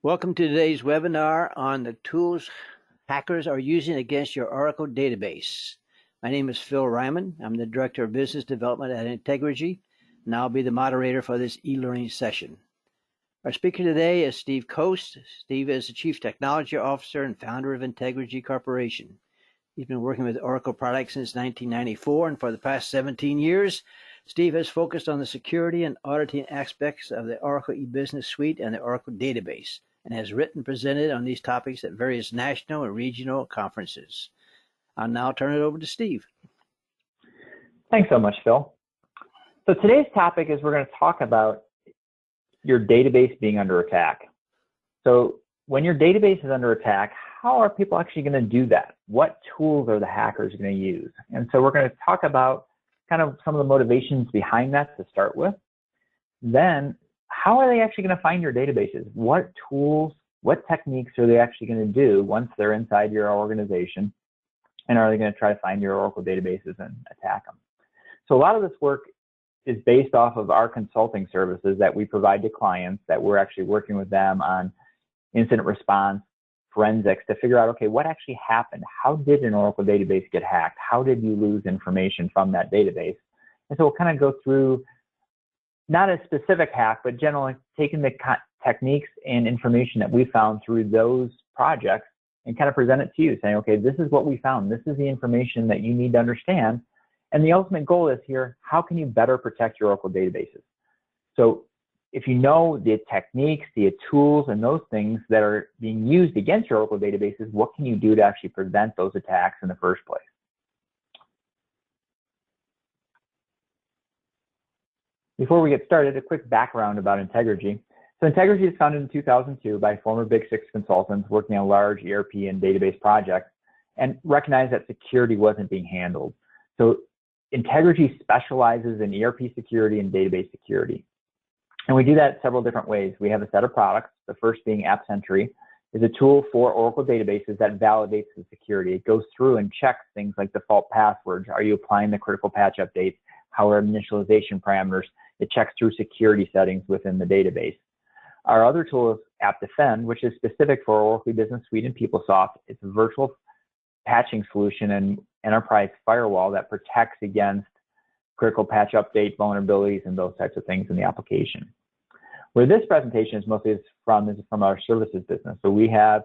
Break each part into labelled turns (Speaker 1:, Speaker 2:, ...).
Speaker 1: Welcome to today's webinar on the tools hackers are using against your Oracle database. My name is Phil Ryman. I'm the Director of Business Development at Integrigy, and I'll be the moderator for this e-learning session. Our speaker today is Steve Coast. Steve is the Chief Technology Officer and founder of Integrigy Corporation. He's been working with Oracle products since 1994, and for the past 17 years, Steve has focused on the security and auditing aspects of the Oracle e-business suite and the Oracle database, and has written and presented on these topics at various national and regional conferences. I'll now turn it over to Steve.
Speaker 2: Thanks so much, Phil. So today's topic is we're going to talk about your database being under attack. So when your database is under attack, how are people actually going to do that? What tools are the hackers going to use? And so we're going to talk about kind of some of the motivations behind that to start with. Then, how are they actually going to find your databases? What tools, what techniques are they actually going to do once they're inside your organization? And are they going to try to find your Oracle databases and attack them? So a lot of this work is based off of our consulting services that we provide to clients, that we're actually working with them on incident response, forensics, to figure out, okay, what actually happened? How did an Oracle database get hacked? How did you lose information from that database? And so we'll kind of go through not a specific hack, but generally taking the techniques and information that we found through those projects and kind of present it to you, saying, okay, this is what we found. This is the information that you need to understand. And the ultimate goal is here, how can you better protect your Oracle databases? So if you know the techniques, the tools, and those things that are being used against your Oracle databases, what can you do to actually prevent those attacks in the first place? Before we get started, a quick background about Integrigy. So Integrigy was founded in 2002 by former Big Six consultants working on large ERP and database projects and recognized that security wasn't being handled. So Integrigy specializes in ERP security and database security. And we do that several different ways. We have a set of products, the first being App Sentry, is a tool for Oracle databases that validates the security. It goes through and checks things like default passwords. Are you applying the critical patch updates? How are initialization parameters? It checks through security settings within the database. Our other tool is App Defend, which is specific for Oracle Business Suite and PeopleSoft. It's a virtual patching solution and enterprise firewall that protects against critical patch update vulnerabilities and those types of things in the application. Where this presentation is mostly from our services business. So we have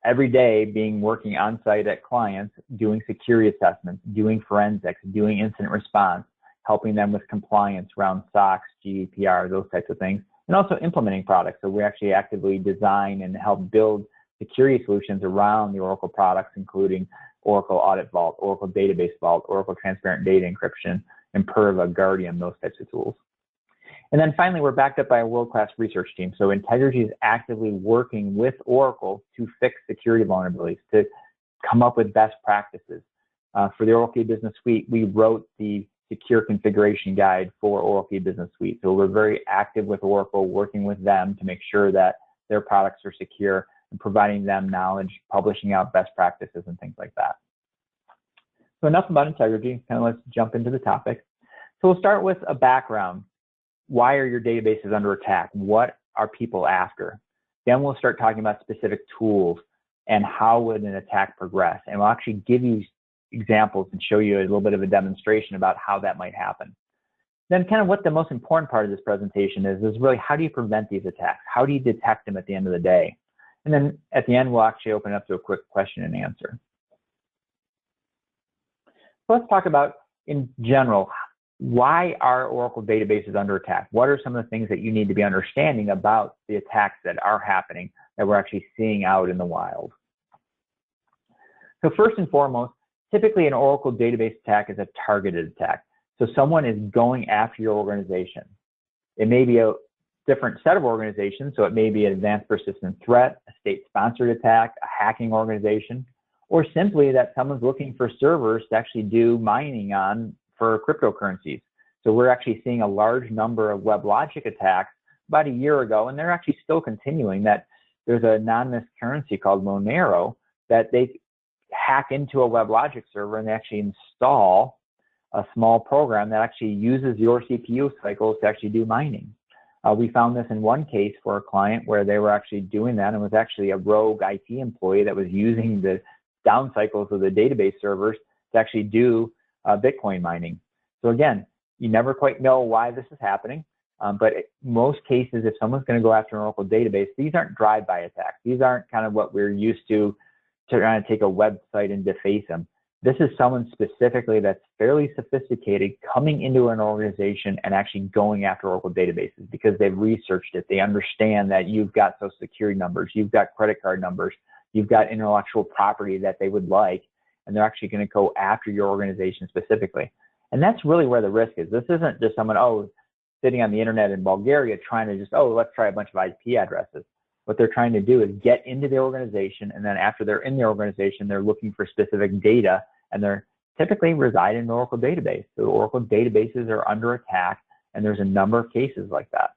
Speaker 2: every day working on site at clients, doing security assessments, doing forensics, doing incident response, helping them with compliance around SOX, GDPR, those types of things, and also implementing products. So we actually actively design and help build security solutions around the Oracle products, including Oracle Audit Vault, Oracle Database Vault, Oracle Transparent Data Encryption, Imperva, Guardian, those types of tools. And then finally, we're backed up by a world-class research team. So Integrigy is actively working with Oracle to fix security vulnerabilities, to come up with best practices. For the Oracle Business Suite, we wrote the secure configuration guide for Oracle Business Suite. So we're very active with Oracle, working with them to make sure that their products are secure and providing them knowledge, publishing out best practices and things like that. So enough about Integrigy, kind of let's jump into the topic. So we'll start with a background. Why are your databases under attack? What are people after? Then we'll start talking about specific tools and how would an attack progress. And we'll actually give you examples and show you a little bit of a demonstration about how that might happen. Then kind of what the most important part of this presentation is really how do you prevent these attacks? How do you detect them at the end of the day? And then at the end, we'll actually open up to a quick question and answer. So let's talk about, in general, why are Oracle databases under attack? What are some of the things that you need to be understanding about the attacks that are happening that we're actually seeing out in the wild? So first and foremost, typically an Oracle database attack is a targeted attack. So someone is going after your organization. It may be a different set of organizations, so it may be an advanced persistent threat, a state-sponsored attack, a hacking organization, or simply that someone's looking for servers to actually do mining on for cryptocurrencies. So we're actually seeing a large number of WebLogic attacks about a year ago, and they're actually still continuing. That there's an anonymous currency called Monero that they hack into a WebLogic server and they actually install a small program that actually uses your CPU cycles to actually do mining. We found this in one case for a client where they were actually doing that, and was actually a rogue IT employee that was using the down cycles of the database servers to actually do Bitcoin mining. So again, you never quite know why this is happening, but in most cases, if someone's going to go after an Oracle database, these aren't drive-by attacks. These aren't kind of what we're used to trying to take a website and deface them. This is someone specifically that's fairly sophisticated coming into an organization and actually going after Oracle databases because they've researched it. They understand that you've got social security numbers, you've got credit card numbers, you've got intellectual property that they would like, and they're actually going to go after your organization specifically. And that's really where the risk is. This isn't just someone, sitting on the internet in Bulgaria trying to just, let's try a bunch of IP addresses. What they're trying to do is get into the organization, and then after they're in the organization, they're looking for specific data, and they're typically reside in an Oracle database. So Oracle databases are under attack, and there's a number of cases like that.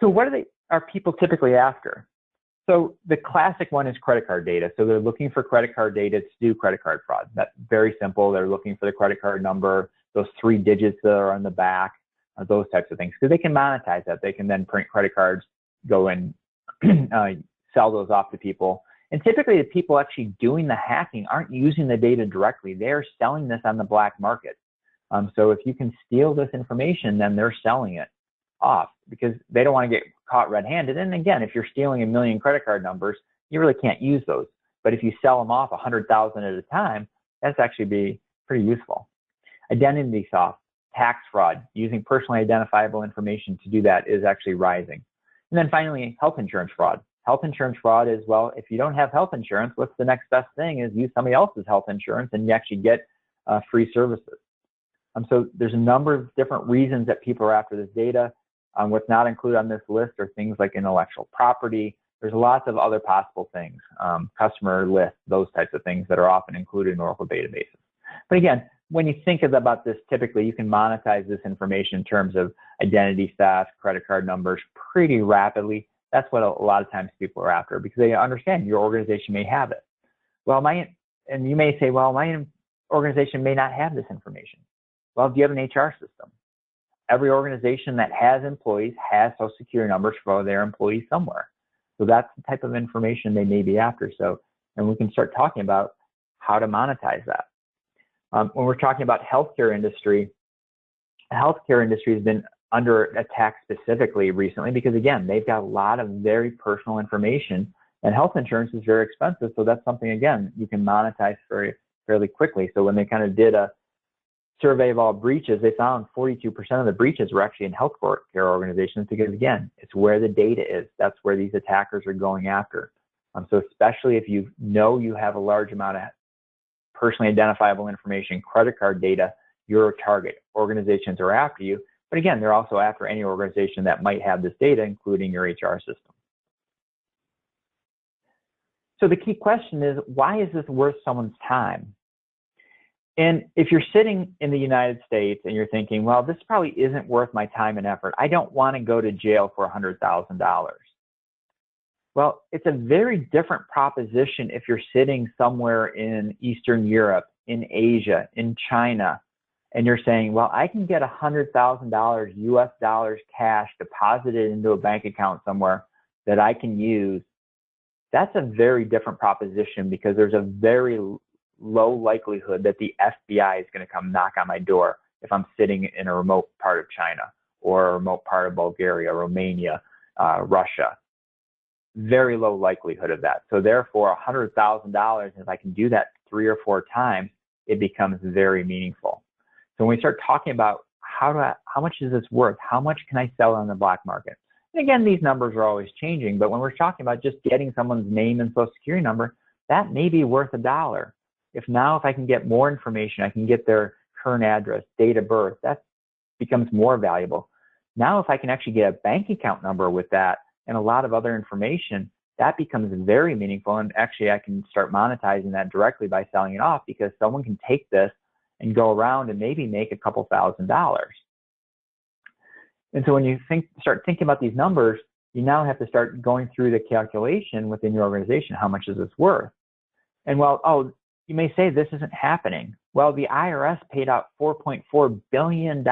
Speaker 2: So what are people typically after? So the classic one is credit card data. So they're looking for credit card data to do credit card fraud. That's very simple. They're looking for the credit card number, those 3 digits that are on the back, those types of things, because they can monetize that. They can then print credit cards, go and sell those off to people. And typically the people actually doing the hacking aren't using the data directly. They're selling this on the black market. So if you can steal this information, then they're selling it off because they don't want to get caught red-handed. And again, if you're stealing 1 million credit card numbers, you really can't use those. But if you sell them off 100,000 at a time, that's actually be pretty useful. Identity theft, tax fraud, using personally identifiable information to do that is actually rising. And then finally, health insurance fraud. Health insurance fraud is, well, if you don't have health insurance, what's the next best thing is use somebody else's health insurance and you actually get free services. So there's a number of different reasons that people are after this data. What's not included on this list are things like intellectual property. There's lots of other possible things, customer lists, those types of things that are often included in Oracle databases. But again, when you think about this, typically you can monetize this information in terms of identity theft, credit card numbers pretty rapidly. That's what a lot of times people are after because they understand your organization may have it. Well, and you may say, well, my organization may not have this information. Well, do you have an HR system? Every organization that has employees has social security numbers for their employees somewhere. So that's the type of information they may be after. And we can start talking about how to monetize that. When we're talking about healthcare industry, the healthcare industry has been under attack specifically recently because, again, they've got a lot of very personal information, and health insurance is very expensive. So that's something, again, you can monetize fairly quickly. So when they kind of did a survey of all breaches, they found 42% of the breaches were actually in healthcare organizations because, again, it's where the data is. That's where these attackers are going after. So especially if you know you have a large amount of personally identifiable information, credit card data, you're a target. Organizations are after you. But again, they're also after any organization that might have this data, including your HR system. So the key question is, why is this worth someone's time? And if you're sitting in the United States and you're thinking, well, this probably isn't worth my time and effort. I don't want to go to jail for $100,000. Well, it's a very different proposition if you're sitting somewhere in Eastern Europe, in Asia, in China, and you're saying, well, I can get $100,000 US dollars cash deposited into a bank account somewhere that I can use. That's a very different proposition because there's a very low likelihood that the FBI is going to come knock on my door if I'm sitting in a remote part of China or a remote part of Bulgaria, Romania, Russia. Very low likelihood of that. So therefore, $100,000, if I can do that 3 or 4 times, it becomes very meaningful. So when we start talking about how much is this worth? How much can I sell on the black market? And again, these numbers are always changing, but when we're talking about just getting someone's name and social security number, that may be worth $1. If I can get more information, I can get their current address, date of birth, that becomes more valuable. Now, if I can actually get a bank account number with that and a lot of other information, that becomes very meaningful. And actually, I can start monetizing that directly by selling it off because someone can take this and go around and maybe make a couple $1,000s. And so when you start thinking about these numbers, you now have to start going through the calculation within your organization. How much is this worth? And well, you may say this isn't happening. Well, the IRS paid out $4.4 billion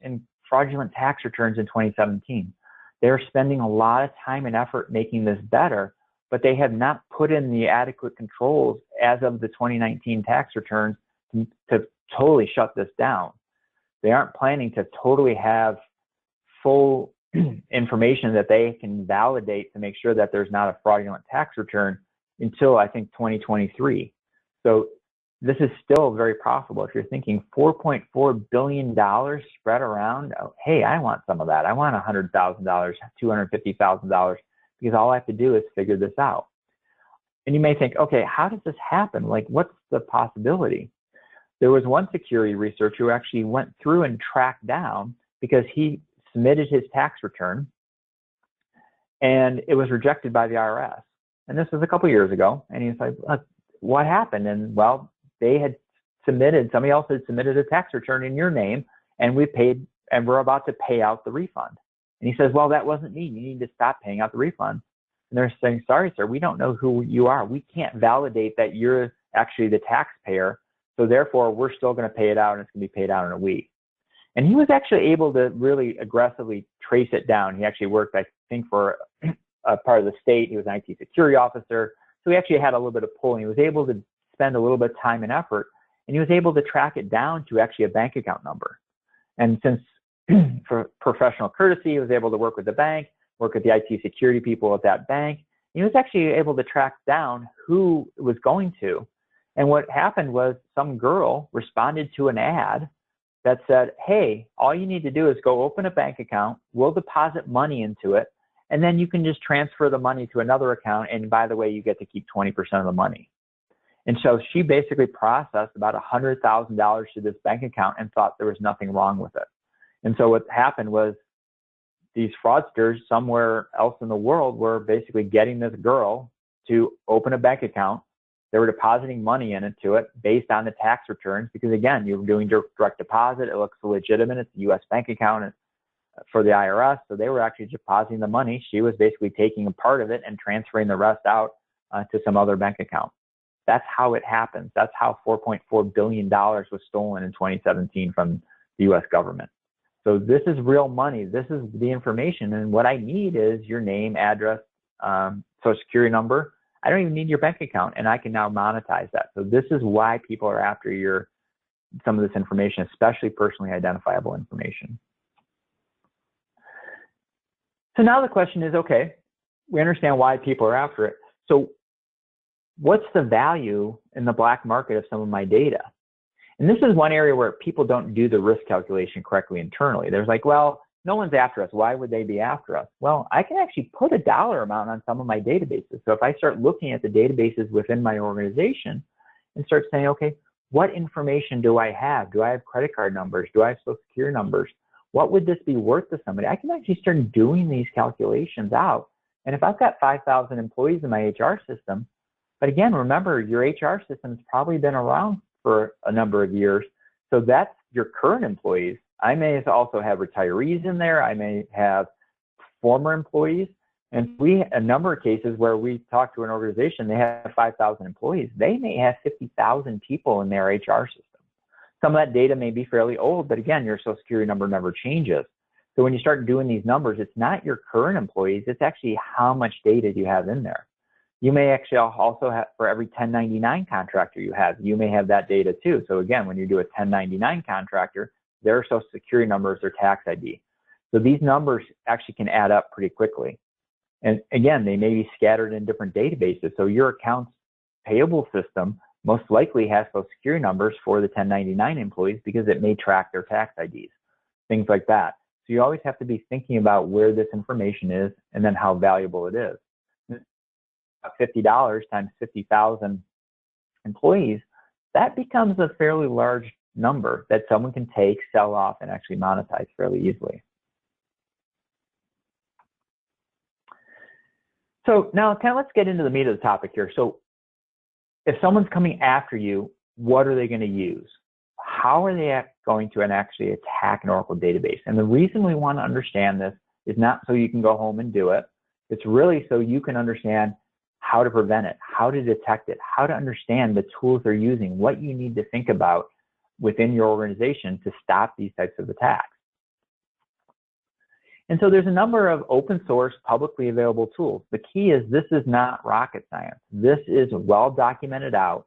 Speaker 2: in fraudulent tax returns in 2017. They're spending a lot of time and effort making this better, but they have not put in the adequate controls as of the 2019 tax returns to totally shut this down. They aren't planning to totally have full information that they can validate to make sure that there's not a fraudulent tax return until, I think, 2023. So this is still very profitable. If you're thinking $4.4 billion spread around, oh, hey, I want some of that. I want $100,000, $250,000, because all I have to do is figure this out. And you may think, okay, how does this happen? Like, what's the possibility? There was one security researcher who actually went through and tracked down because he submitted his tax return and it was rejected by the IRS. And this was a couple years ago. And he's like, what happened? And well, they had submitted, somebody else had submitted a tax return in your name, and we paid, and we're about to pay out the refund. And he says, well, that wasn't me. You need to stop paying out the refund. And they're saying, sorry, sir, we don't know who you are. We can't validate that you're actually the taxpayer. So therefore, we're still going to pay it out, and it's going to be paid out in a week. And he was actually able to really aggressively trace it down. He actually worked, I think, for a part of the state. He was an IT security officer. So he actually had a little bit of pull. He was able to spend a little bit of time and effort, and he was able to track it down to actually a bank account number. And since for professional courtesy, he was able to work with the bank, work with the IT security people at that bank. He was actually able to track down who it was going to. And what happened was some girl responded to an ad that said, hey, all you need to do is go open a bank account, we'll deposit money into it, and then you can just transfer the money to another account, and by the way, you get to keep 20% of the money. And so she basically processed about $100,000 to this bank account and thought there was nothing wrong with it. And so what happened was these fraudsters somewhere else in the world were basically getting this girl to open a bank account. They were depositing money into it based on the tax returns, because again, you're doing direct deposit. It looks legitimate. It's a U.S. bank account for the IRS. So they were actually depositing the money. She was basically taking a part of it and transferring the rest out to some other bank account. That's how it happens. That's how $4.4 billion was stolen in 2017 from the U.S. government. So this is real money. This is the information. And what I need is your name, address, social security number. I don't even need your bank account, and I can now monetize that. So this is why people are after some of this information, especially personally identifiable information. So now the question is, okay, we understand why people are after it. So what's the value in the black market of some of my data? And this is one area where people don't do the risk calculation correctly internally. There's like, well, no one's after us. Why would they be after us? Well, I can actually put a dollar amount on some of my databases. So if I start looking at the databases within my organization and start saying, okay, what information do I have? Do I have credit card numbers? Do I have social security numbers? What would this be worth to somebody? I can actually start doing these calculations out. And if I've got 5,000 employees in my HR system, but again, remember, your HR system's probably been around for a number of years. So that's your current employees. I may also have retirees in there. I may have former employees. And a number of cases where we talk to an organization, they have 5,000 employees. They may have 50,000 people in their HR system. Some of that data may be fairly old, but again, your social security number never changes. So when you start doing these numbers, it's not your current employees, it's actually how much data do you have in there. You may actually also have, for every 1099 contractor you have, you may have that data too. So again, when you do a 1099 contractor, their social security number is their tax ID. So these numbers actually can add up pretty quickly. And again, they may be scattered in different databases. So your accounts payable system most likely has social security numbers for the 1099 employees because it may track their tax IDs, things like that. So you always have to be thinking about where this information is and then how valuable it is. $50 times 50,000 employees, that becomes a fairly large number that someone can take, sell off, and actually monetize fairly easily. So now let's get into the meat of the topic here. So if someone's coming after you, what are they going to use? How are they going to actually attack an Oracle database? And the reason we want to understand this is not so you can go home and do it. It's really so you can understand how to prevent it, how to detect it, how to understand the tools they're using, what you need to think about within your organization to stop these types of attacks. And so there's a number of open source, publicly available tools. The key is this is not rocket science. This is well documented out.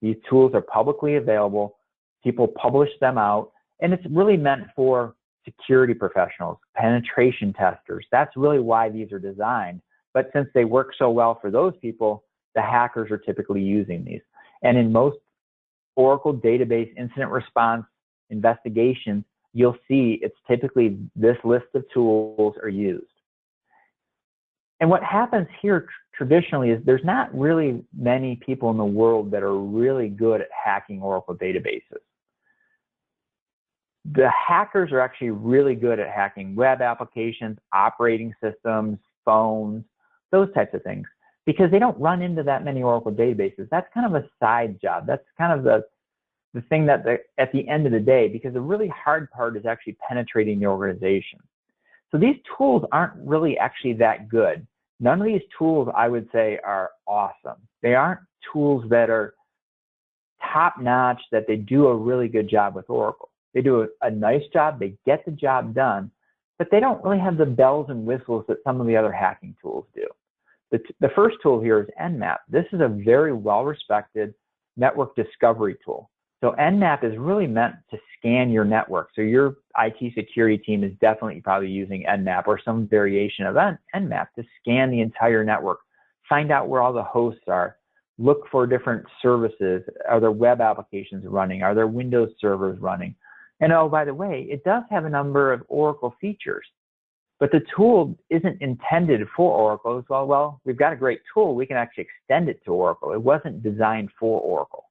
Speaker 2: These tools are publicly available. People publish them out, and it's really meant for security professionals, penetration testers. That's really why these are designed. But since they work so well for those people, the hackers are typically using these. And in most Oracle database incident response investigations, you'll see it's typically this list of tools are used. And what happens here traditionally is there's not really many people in the world that are really good at hacking Oracle databases. The hackers are actually really good at hacking web applications, operating systems, phones, those types of things, because they don't run into that many Oracle databases. That's kind of a side job. That's kind of the thing that at the end of the day, because the really hard part is actually penetrating the organization. So these tools aren't really actually that good. None of these tools, I would say, are awesome. They aren't tools that are top-notch, that they do a really good job with Oracle. They do a nice job, they get the job done, but they don't really have the bells and whistles that some of the other hacking tools do. The first tool here is Nmap. This is a very well-respected network discovery tool. So Nmap is really meant to scan your network. So your IT security team is definitely probably using Nmap or some variation of Nmap to scan the entire network, find out where all the hosts are, look for different services. Are there web applications running? Are there Windows servers running? And oh, by the way, it does have a number of Oracle features, but the tool isn't intended for Oracle. As well, we've got a great tool. We can actually extend it to Oracle. It wasn't designed for Oracle.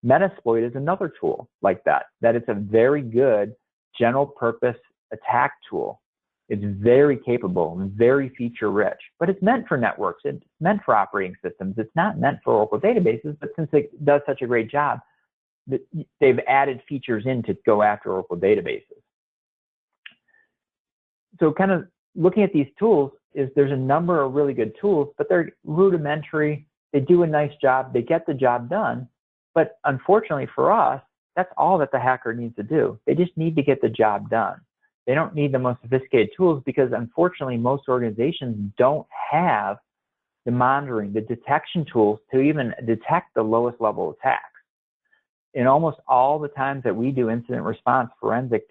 Speaker 2: Metasploit is another tool like that it's a very good general purpose attack tool. It's very capable and very feature rich, but it's meant for networks. It's meant for operating systems. It's not meant for Oracle databases, but since it does such a great job, they've added features in to go after Oracle databases. So kind of looking at these tools is there's a number of really good tools, but they're rudimentary. They do a nice job. They get the job done. But unfortunately for us, that's all that the hacker needs to do. They just need to get the job done. They don't need the most sophisticated tools because unfortunately most organizations don't have the monitoring, the detection tools to even detect the lowest level attacks. In almost all the times that we do incident response forensic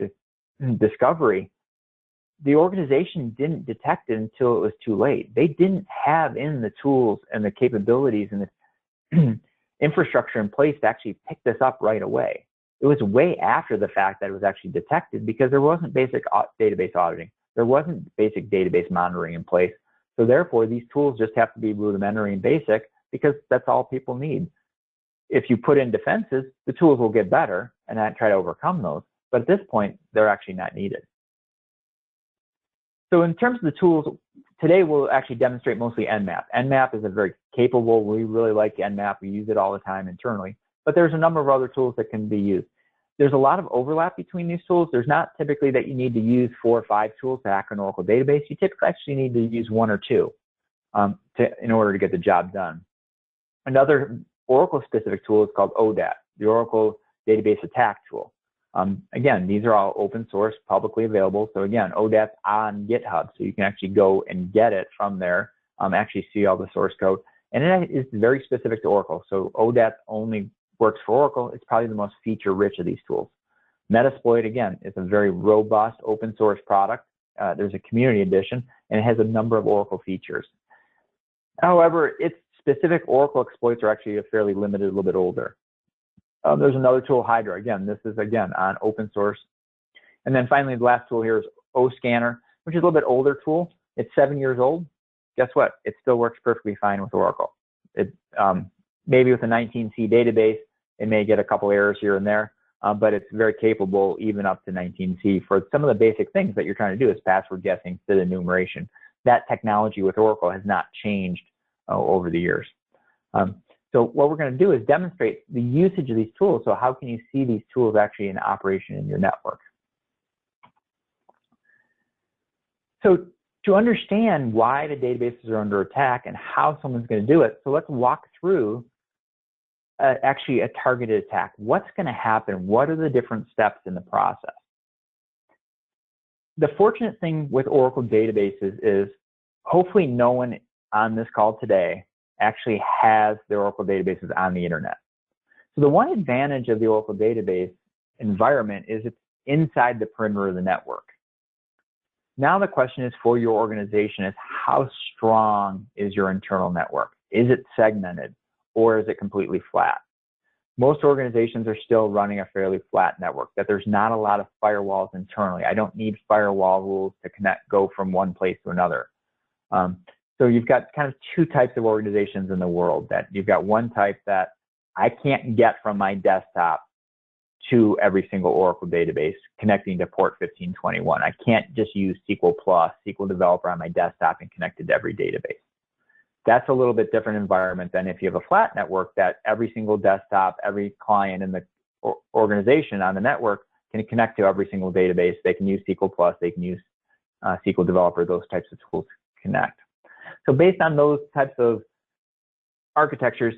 Speaker 2: discovery, the organization didn't detect it until it was too late. They didn't have in the tools and the capabilities and the infrastructure in place to actually pick this up right away. It was way after the fact that it was actually detected because there wasn't basic database auditing. There wasn't basic database monitoring in place. So therefore, these tools just have to be rudimentary and basic because that's all people need. If you put in defenses, the tools will get better and I try to overcome those. But at this point, they're actually not needed. So in terms of the tools, today we'll actually demonstrate mostly Nmap. Nmap is a very capable, we really like Nmap. We use it all the time internally. But there's a number of other tools that can be used. There's a lot of overlap between these tools. There's not typically that you need to use 4 or 5 tools to hack an Oracle database. You typically actually need to use 1 or 2 in order to get the job done. Another Oracle-specific tool is called ODAT, the Oracle Database Attack Tool. Again, these are all open source, publicly available. So again, ODAT's on GitHub, so you can actually go and get it from there, actually see all the source code. And it is very specific to Oracle. So ODAT only works for Oracle. It's probably the most feature-rich of these tools. Metasploit, again, is a very robust open source product. There's a community edition, and it has a number of Oracle features. However, its specific Oracle exploits are actually fairly limited, a little bit older. There's another tool, Hydra. Again, this is, again, on open source. And then finally, the last tool here is OScanner, which is a little bit older tool. It's 7 years old. Guess what? It still works perfectly fine with Oracle. It, maybe with a 19C database, it may get a couple errors here and there, but it's very capable even up to 19C for some of the basic things that you're trying to do is password guessing, SID enumeration. That technology with Oracle has not changed over the years. So what we're going to do is demonstrate the usage of these tools. So how can you see these tools actually in operation in your network? So to understand why the databases are under attack and how someone's going to do it. So let's walk through actually a targeted attack. What's going to happen? What are the different steps in the process? The fortunate thing with Oracle databases is hopefully no one on this call today actually has their Oracle databases on the internet. So the one advantage of the Oracle database environment is it's inside the perimeter of the network. Now the question is for your organization is how strong is your internal network? Is it segmented or is it completely flat? Most organizations are still running a fairly flat network, that there's not a lot of firewalls internally. I don't need firewall rules to go from one place to another. So you've got kind of two types of organizations in the world. That you've got one type that I can't get from my desktop to every single Oracle database connecting to port 1521. I can't just use SQL Plus, SQL Developer on my desktop and connect it to every database. That's a little bit different environment than if you have a flat network that every single desktop, every client in the organization on the network can connect to every single database. They can use SQL Plus, they can use SQL Developer, those types of tools to connect. So based on those types of architectures,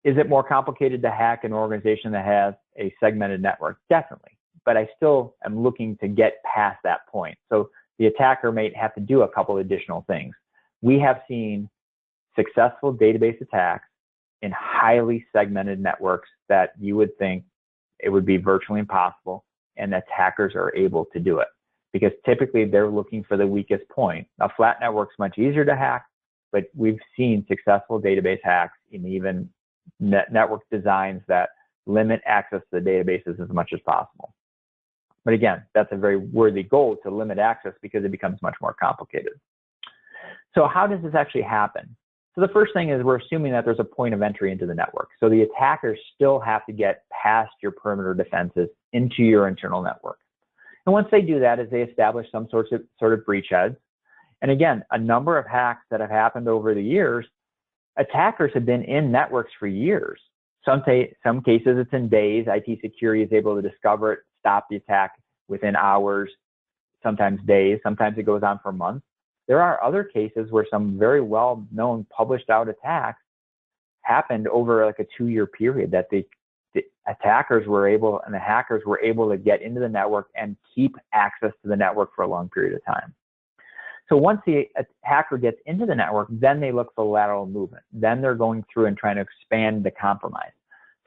Speaker 2: is it more complicated to hack an organization that has a segmented network? Definitely, but I still am looking to get past that point. So the attacker may have to do a couple additional things. We have seen successful database attacks in highly segmented networks that you would think it would be virtually impossible, and attackers are able to do it because typically they're looking for the weakest point. A flat network's much easier to hack, but we've seen successful database hacks in even network designs that limit access to the databases as much as possible. But again, that's a very worthy goal, to limit access, because it becomes much more complicated. So how does this actually happen? So the first thing is we're assuming that there's a point of entry into the network. So the attackers still have to get past your perimeter defenses into your internal network. And once they do that, is they establish some sort of breachheads. And again, a number of hacks that have happened over the years, attackers have been in networks for years. Some cases it's in days. IT security is able to discover it, stop the attack within hours, sometimes days, sometimes it goes on for months. There are other cases where some very well-known published out attacks happened over like a 2-year period, that the attackers were able, and the hackers were able to get into the network and keep access to the network for a long period of time. So once the hacker gets into the network, then they look for lateral movement. Then they're going through and trying to expand the compromise.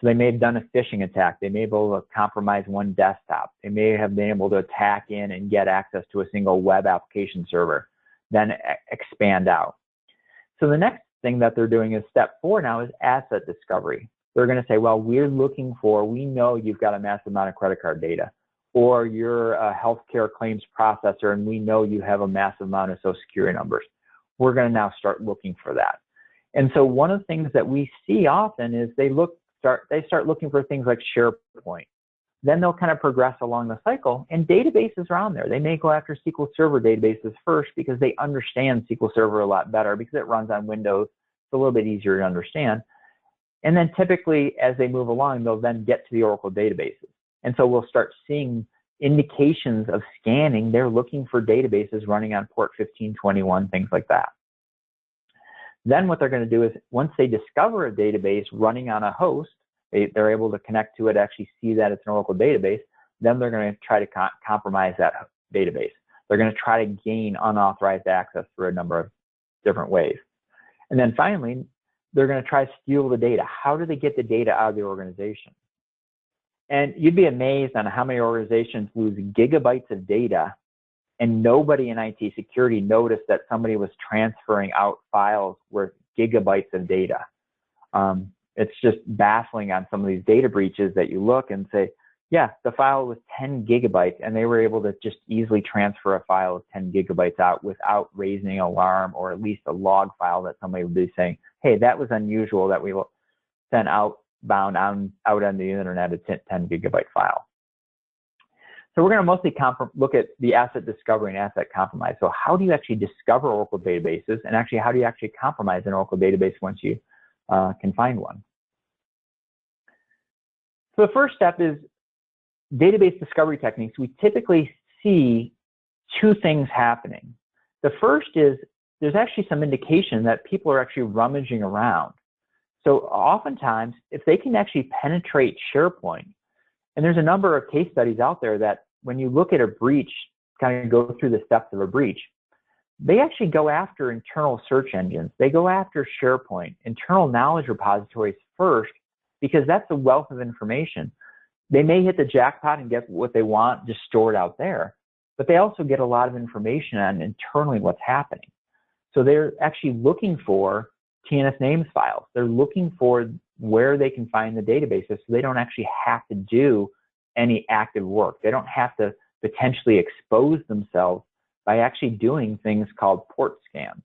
Speaker 2: So they may have done a phishing attack. They may be able to compromise one desktop. They may have been able to attack in and get access to a single web application server, then expand out. So the next thing that they're doing is step 4 now is asset discovery. They're going to say, well, we know you've got a massive amount of credit card data, or you're a healthcare claims processor and we know you have a massive amount of social security numbers. We're going to now start looking for that. And so one of the things that we see often is they start looking for things like SharePoint. Then they'll kind of progress along the cycle, and databases are on there. They may go after SQL Server databases first because they understand SQL Server a lot better because it runs on Windows. It's a little bit easier to understand. And then typically as they move along, they'll then get to the Oracle databases. And so we'll start seeing indications of scanning. They're looking for databases running on port 1521, things like that. Then what they're going to do is once they discover a database running on a host, they're able to connect to it, actually see that it's an Oracle database, then they're going to try to compromise that database. They're going to try to gain unauthorized access through a number of different ways. And then finally, they're going to try to steal the data. How do they get the data out of the organization? And you'd be amazed on how many organizations lose gigabytes of data and nobody in IT security noticed that somebody was transferring out files worth gigabytes of data. It's just baffling on some of these data breaches that you look and say, yeah, the file was 10 gigabytes and they were able to just easily transfer a file of 10 gigabytes out without raising an alarm, or at least a log file that somebody would be saying, hey, that was unusual that we sent outbound out on the internet a 10 gigabyte file. So we're going to mostly look at the asset discovery and asset compromise. So how do you actually discover Oracle databases, and actually how do you actually compromise an Oracle database once you can find one? So the first step is database discovery techniques. We typically see 2 things happening. The first is there's actually some indication that people are actually rummaging around. So oftentimes, if they can actually penetrate SharePoint, and there's a number of case studies out there that when you look at a breach, kind of go through the steps of a breach, they actually go after internal search engines. They go after SharePoint, internal knowledge repositories first, because that's a wealth of information. They may hit the jackpot and get what they want just stored out there, but they also get a lot of information on internally what's happening. So they're actually looking for TNS names files. They're looking for where they can find the databases so they don't actually have to do any active work. They don't have to potentially expose themselves by actually doing things called port scans.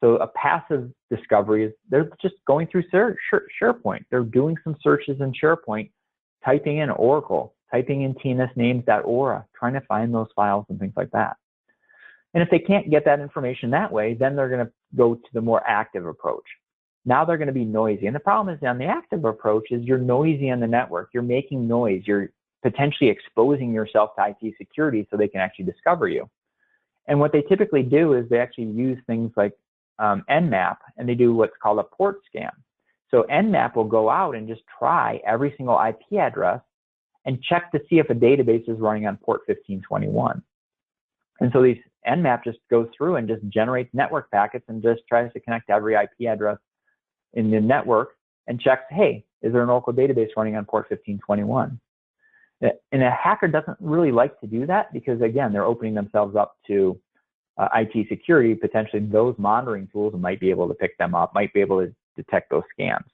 Speaker 2: So a passive discovery is they're just going through SharePoint. They're doing some searches in SharePoint, typing in Oracle, typing in tnsnames.aura, trying to find those files and things like that. And if they can't get that information that way, then they're going to go to the more active approach. Now they're going to be noisy. And the problem is on the active approach is you're noisy on the network. You're making noise. You're potentially exposing yourself to IT security so they can actually discover you. And what they typically do is they actually use things like Nmap, and they do what's called a port scan. So Nmap will go out and just try every single IP address and check to see if a database is running on port 1521. And so these Nmap just goes through and just generates network packets and just tries to connect every IP address in the network and checks, hey, is there an Oracle database running on port 1521? And a hacker doesn't really like to do that because, again, they're opening themselves up to IT security. Potentially those monitoring tools might be able to pick them up, might be able to detect those scams.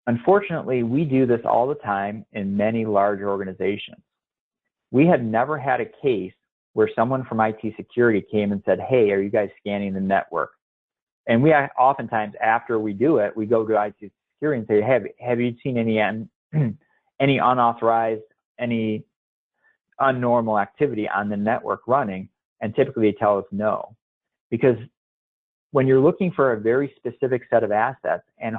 Speaker 2: Unfortunately, we do this all the time in many large organizations. We have never had a case where someone from IT security came and said, hey, are you guys scanning the network? And we oftentimes, after we do it, we go to IT security and say, have you seen any unauthorized, any unnormal activity on the network running? And typically they tell us no. Because when you're looking for a very specific set of assets, and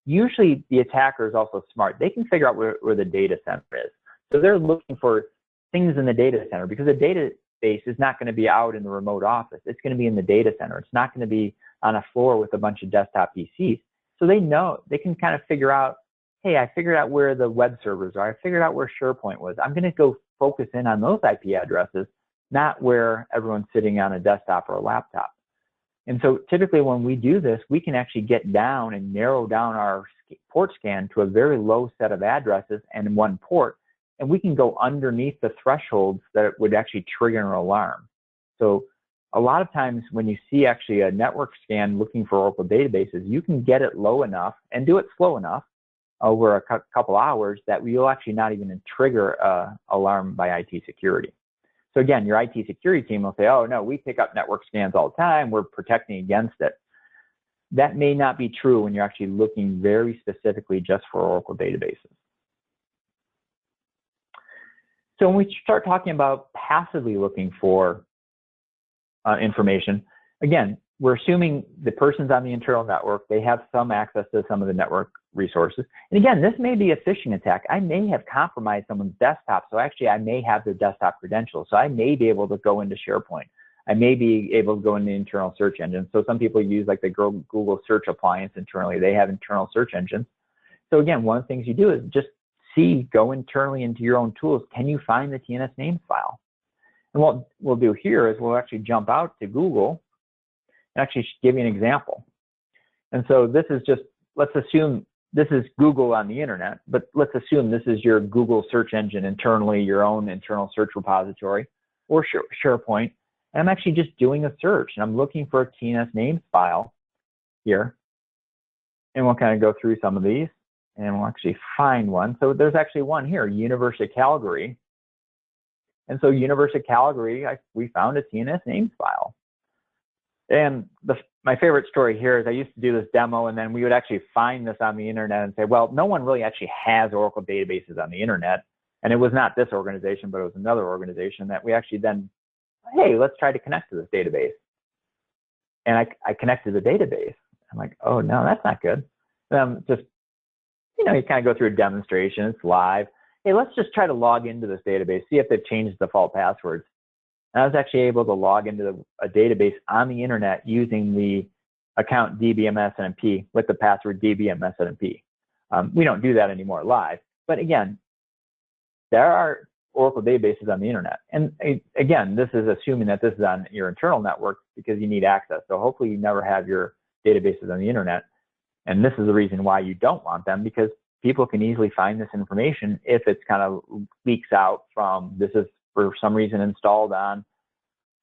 Speaker 2: usually the attacker is also smart, they can figure out where the data center is. So they're looking for things in the data center because the database is not going to be out in the remote office. It's going to be in the data center. It's not going to be on a floor with a bunch of desktop PCs. So they know, they can kind of figure out, hey, I figured out where the web servers are. I figured out where SharePoint was. I'm going to go focus in on those IP addresses, not where everyone's sitting on a desktop or a laptop. And so typically when we do this, we can actually get down and narrow down our port scan to a very low set of addresses and one port, and we can go underneath the thresholds that would actually trigger an alarm. So a lot of times when you see actually a network scan looking for Oracle databases, you can get it low enough and do it slow enough over a couple hours that you'll actually not even trigger an alarm by IT security. So again, your IT security team will say, oh no, we pick up network scans all the time, we're protecting against it. That may not be true when you're actually looking very specifically just for Oracle databases. So when we start talking about passively looking for information, again, we're assuming the person's on the internal network, they have some access to some of the network resources. And again, this may be a phishing attack. I may have compromised someone's desktop, so actually I may have their desktop credentials. So I may be able to go into SharePoint. I may be able to go into the internal search engine. So some people use like the Google search appliance internally. They have internal search engines. So again, one of the things you do is just go internally into your own tools. Can you find the TNS names file? And what we'll do here is we'll actually jump out to Google and actually give you an example. And so this is just, let's assume this is Google on the internet, but let's assume this is your Google search engine internally, your own internal search repository or SharePoint. And I'm actually just doing a search and I'm looking for a TNS names file here. And we'll kind of go through some of these and we'll actually find one. So there's actually one here, University of Calgary. And so University of Calgary, we found a TNS names file. And my favorite story here is I used to do this demo and then we would actually find this on the internet and say, well, no one really actually has Oracle databases on the internet. And it was not this organization, but it was another organization that we actually then, hey, let's try to connect to this database. And I connected to the database. I'm like, oh no, that's not good. Just, you kind of go through a demonstration, it's live. Hey, let's just try to log into this database, see if they've changed default passwords. And I was actually able to log into a database on the internet using the account dbmsnmp with the password dbmsnmp. We don't do that anymore live, but again, there are Oracle databases on the internet. And again, this is assuming that this is on your internal network because you need access. So hopefully you never have your databases on the internet. And this is the reason why you don't want them, because people can easily find this information if it's kind of leaks out from, this is for some reason installed on.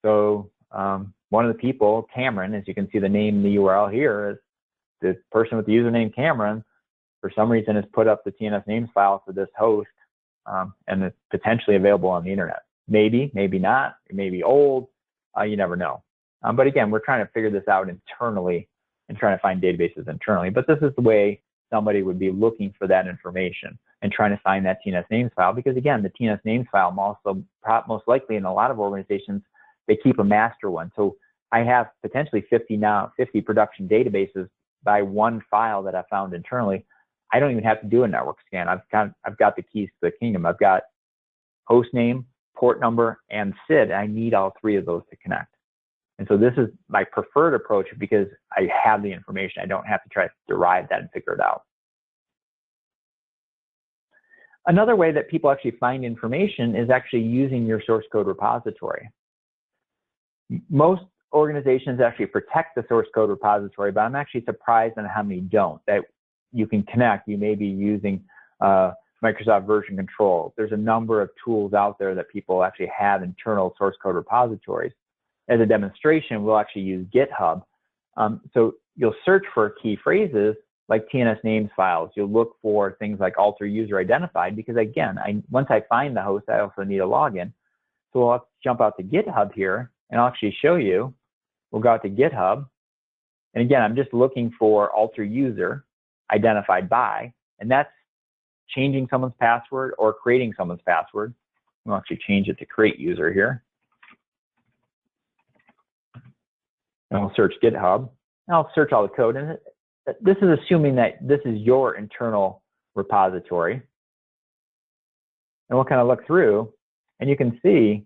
Speaker 2: So one of the people, Cameron, as you can see the name in the URL here, is the person with the username Cameron, for some reason has put up the TNS names file for this host, and it's potentially available on the internet. Maybe, maybe not, it may be old, you never know. But again, we're trying to figure this out internally and trying to find databases internally. But this is the way somebody would be looking for that information and trying to find that TNS names file, because again, the TNS names file most likely in a lot of organizations, they keep a master one. So I have potentially 50 production databases by one file that I found internally. I don't even have to do a network scan. I've got the keys to the kingdom. I've got host name, port number, and SID. I need all three of those to connect. And so this is my preferred approach because I have the information. I don't have to try to derive that and figure it out. Another way that people actually find information is actually using your source code repository. Most organizations actually protect the source code repository, but I'm actually surprised on how many don't. That you can connect. You may be using Microsoft version control. There's a number of tools out there that people actually have internal source code repositories. As a demonstration, we'll actually use GitHub. So you'll search for key phrases like TNS names files. You'll look for things like alter user identified, because again, once I find the host, I also need a login. So we'll have to jump out to GitHub here, and I'll actually show you. We'll go out to GitHub. And again, I'm just looking for alter user identified by, and that's changing someone's password or creating someone's password. We'll actually change it to create user here. And I'll search GitHub. And I'll search all the code. And this is assuming that this is your internal repository. And we'll kind of look through, and you can see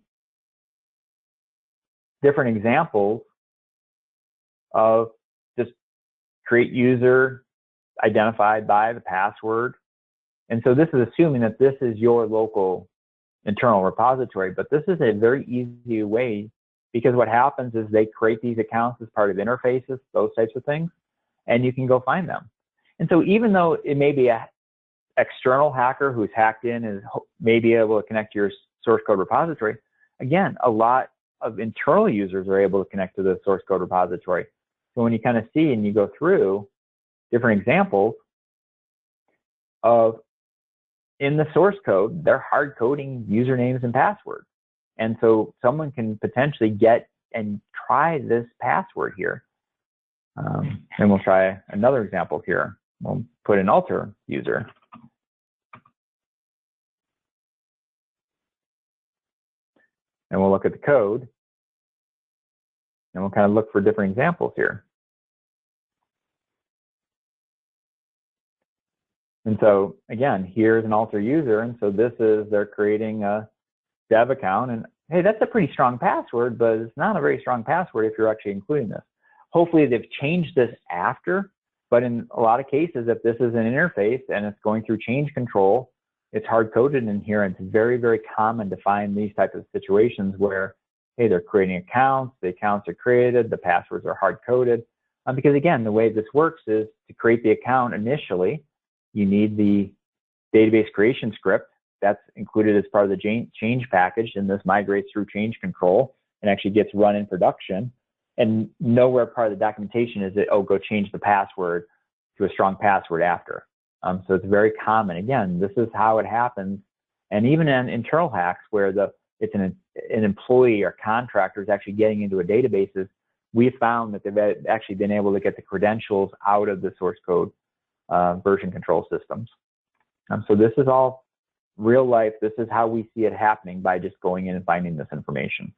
Speaker 2: different examples of just create user identified by the password. And so this is assuming that this is your local internal repository, but this is a very easy way, because what happens is they create these accounts as part of interfaces, those types of things, and you can go find them. And so even though it may be an external hacker who's hacked in and may be able to connect to your source code repository, again, a lot of internal users are able to connect to the source code repository. So when you kind of see and you go through different examples of, in the source code, they're hard coding usernames and passwords. And so someone can potentially get and try this password here. And we'll try another example here. We'll put an alter user. And we'll look at the code. And we'll kind of look for different examples here. And so again, here's an alter user. And so this is, they're creating a dev account. And hey, that's a pretty strong password, but it's not a very strong password if you're actually including this. Hopefully they've changed this after, but in a lot of cases, if this is an interface and it's going through change control, it's hard coded in here. And it's very, very common to find these types of situations where, hey, they're creating accounts, the accounts are created, the passwords are hard coded. Because again, the way this works is to create the account initially, you need the database creation script that's included as part of the change package, and this migrates through change control and actually gets run in production. And nowhere part of the documentation is that, oh, go change the password to a strong password after. So it's very common. Again, this is how it happens. And even in internal hacks where it's an employee or contractor is actually getting into a databases, we found that they've actually been able to get the credentials out of the source code version control systems. So this is all real life. This is how we see it happening by just going in and finding this information.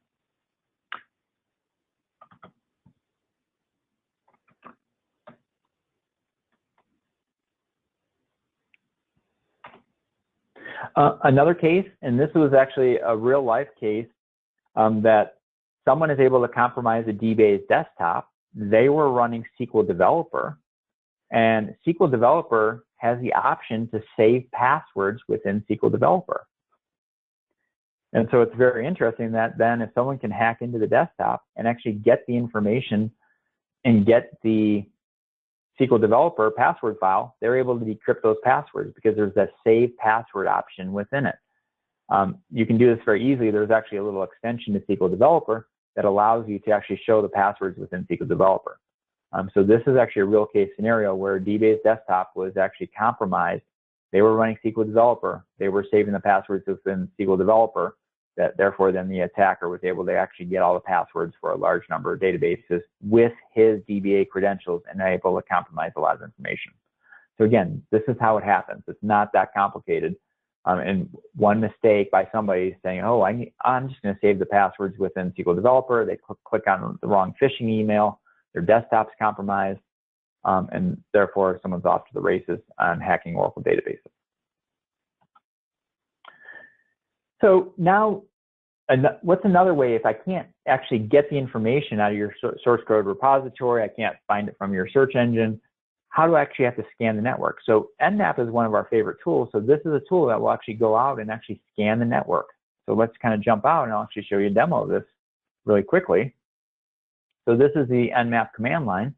Speaker 2: Another case, and this was actually a real life case that someone is able to compromise a DBase desktop. They were running SQL Developer, and SQL Developer has the option to save passwords within SQL Developer. And so it's very interesting that then if someone can hack into the desktop and actually get the information and get the SQL Developer password file, they're able to decrypt those passwords because there's that save password option within it. You can do this very easily. There's actually a little extension to SQL Developer that allows you to actually show the passwords within SQL Developer. So this is actually a real case scenario where DBase Desktop was actually compromised. They were running SQL Developer. They were saving the passwords within SQL Developer. That therefore then the attacker was able to actually get all the passwords for a large number of databases with his DBA credentials and able to compromise a lot of information. So again, this is how it happens. It's not that complicated. And one mistake by somebody saying, oh, I'm just going to save the passwords within SQL Developer. They click on the wrong phishing email. Their desktop's compromised. And therefore, someone's off to the races on hacking Oracle databases. So now, what's another way if I can't actually get the information out of your source code repository, I can't find it from your search engine, how do I actually have to scan the network? So Nmap is one of our favorite tools. So this is a tool that will actually go out and actually scan the network. So let's kind of jump out and I'll actually show you a demo of this really quickly. So this is the Nmap command line.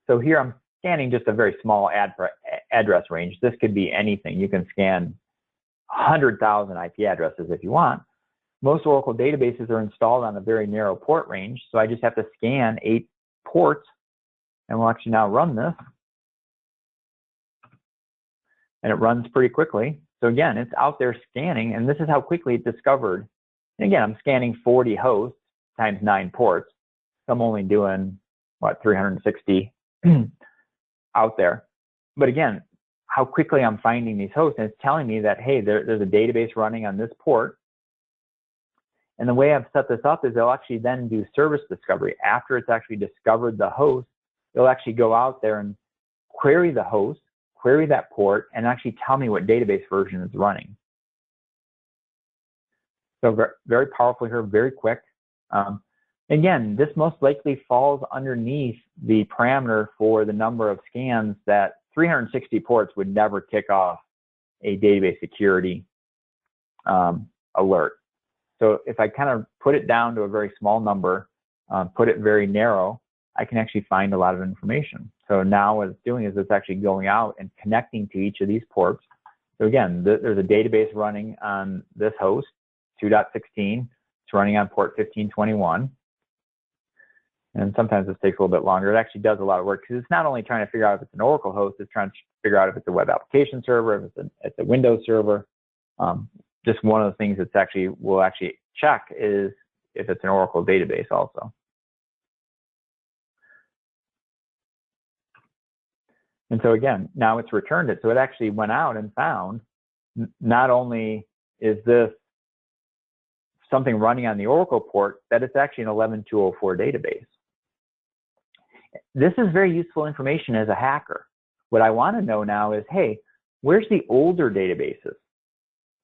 Speaker 2: So here I'm scanning just a very small address range. This could be anything. You can scan 100,000 IP addresses if you want. Most Oracle databases are installed on a very narrow port range, so I just have to scan 8 ports, and we'll actually now run this. And it runs pretty quickly. So again, it's out there scanning, and this is how quickly it discovered. And again, I'm scanning 40 hosts times 9 ports. So I'm only doing, what, 360 out there. But again, how quickly I'm finding these hosts, and it's telling me that, hey, there's a database running on this port. And the way I've set this up is they'll actually then do service discovery. After it's actually discovered the host, they'll actually go out there and query the host, query that port, and actually tell me what database version is running. So very, very powerful here, very quick. Again, this most likely falls underneath the parameter for the number of scans that 360 ports would never kick off a database security alert. So if I kind of put it down to a very small number, put it very narrow, I can actually find a lot of information. So now what it's doing is it's actually going out and connecting to each of these ports. So again, there's a database running on this host, 2.16. It's running on port 1521. And sometimes this takes a little bit longer. It actually does a lot of work because it's not only trying to figure out if it's an Oracle host, it's trying to figure out if it's a web application server, if it's a Windows server. Just one of the things that's actually will actually check is if it's an Oracle database also. And so again, now it's returned it. So it actually went out and found not only is this something running on the Oracle port, that it's actually an 11204 database. This is very useful information as a hacker. What I want to know now is, hey, where's the older databases?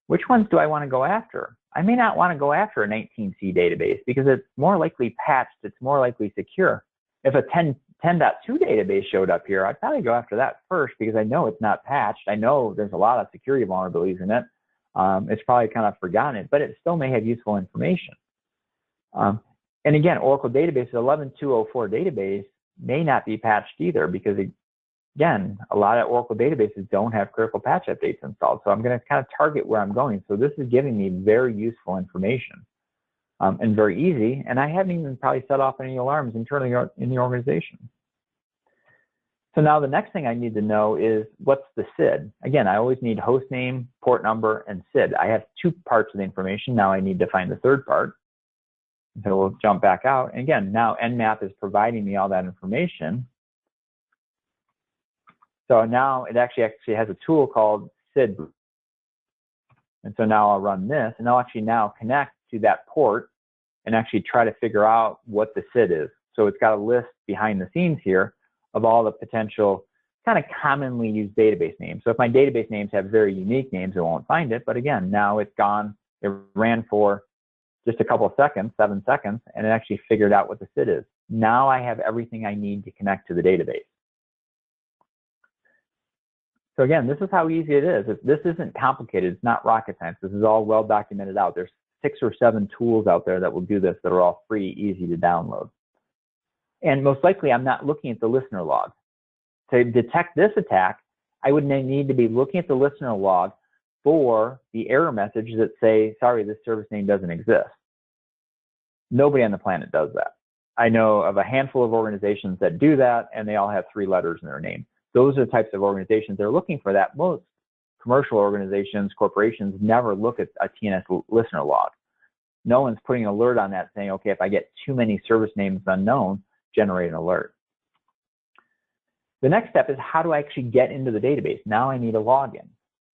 Speaker 2: Which ones do I want to go after? I may not want to go after a 19C database because it's more likely patched, it's more likely secure. If a 10.2 database showed up here, I'd probably go after that first because I know it's not patched. I know there's a lot of security vulnerabilities in it. It's probably kind of forgotten, but it still may have useful information. And again, Oracle database, 11204 database may not be patched either because, again, a lot of Oracle databases don't have critical patch updates installed. So I'm going to kind of target where I'm going. So this is giving me very useful information and very easy. And I haven't even probably set off any alarms internally in the organization. So now the next thing I need to know is what's the SID? Again, I always need host name, port number, and SID. I have 2 parts of the information. Now I need to find the 3rd part. So we'll jump back out. And again, now Nmap is providing me all that information. So now it actually has a tool called SID. And so now I'll run this, and I'll actually now connect to that port and actually try to figure out what the SID is. So it's got a list behind the scenes here of all the potential kind of commonly used database names. So if my database names have very unique names, it won't find it. But again, now it's gone. It ran for just a couple of seconds, 7 seconds, and it actually figured out what the SID is. Now I have everything I need to connect to the database. So again, this is how easy it is. This isn't complicated. It's not rocket science. This is all well documented out. There's 6 or 7 tools out there that will do this that are all free, easy to download. And most likely, I'm not looking at the listener log. To detect this attack, I would need to be looking at the listener log for the error message that say, sorry, this service name doesn't exist. Nobody on the planet does that. I know of a handful of organizations that do that, and they all have 3 letters in their name. Those are the types of organizations that are looking for that. Most commercial organizations, corporations, never look at a TNS listener log. No one's putting an alert on that saying, okay, if I get too many service names unknown, generate an alert. The next step is, how do I actually get into the database? Now I need a login.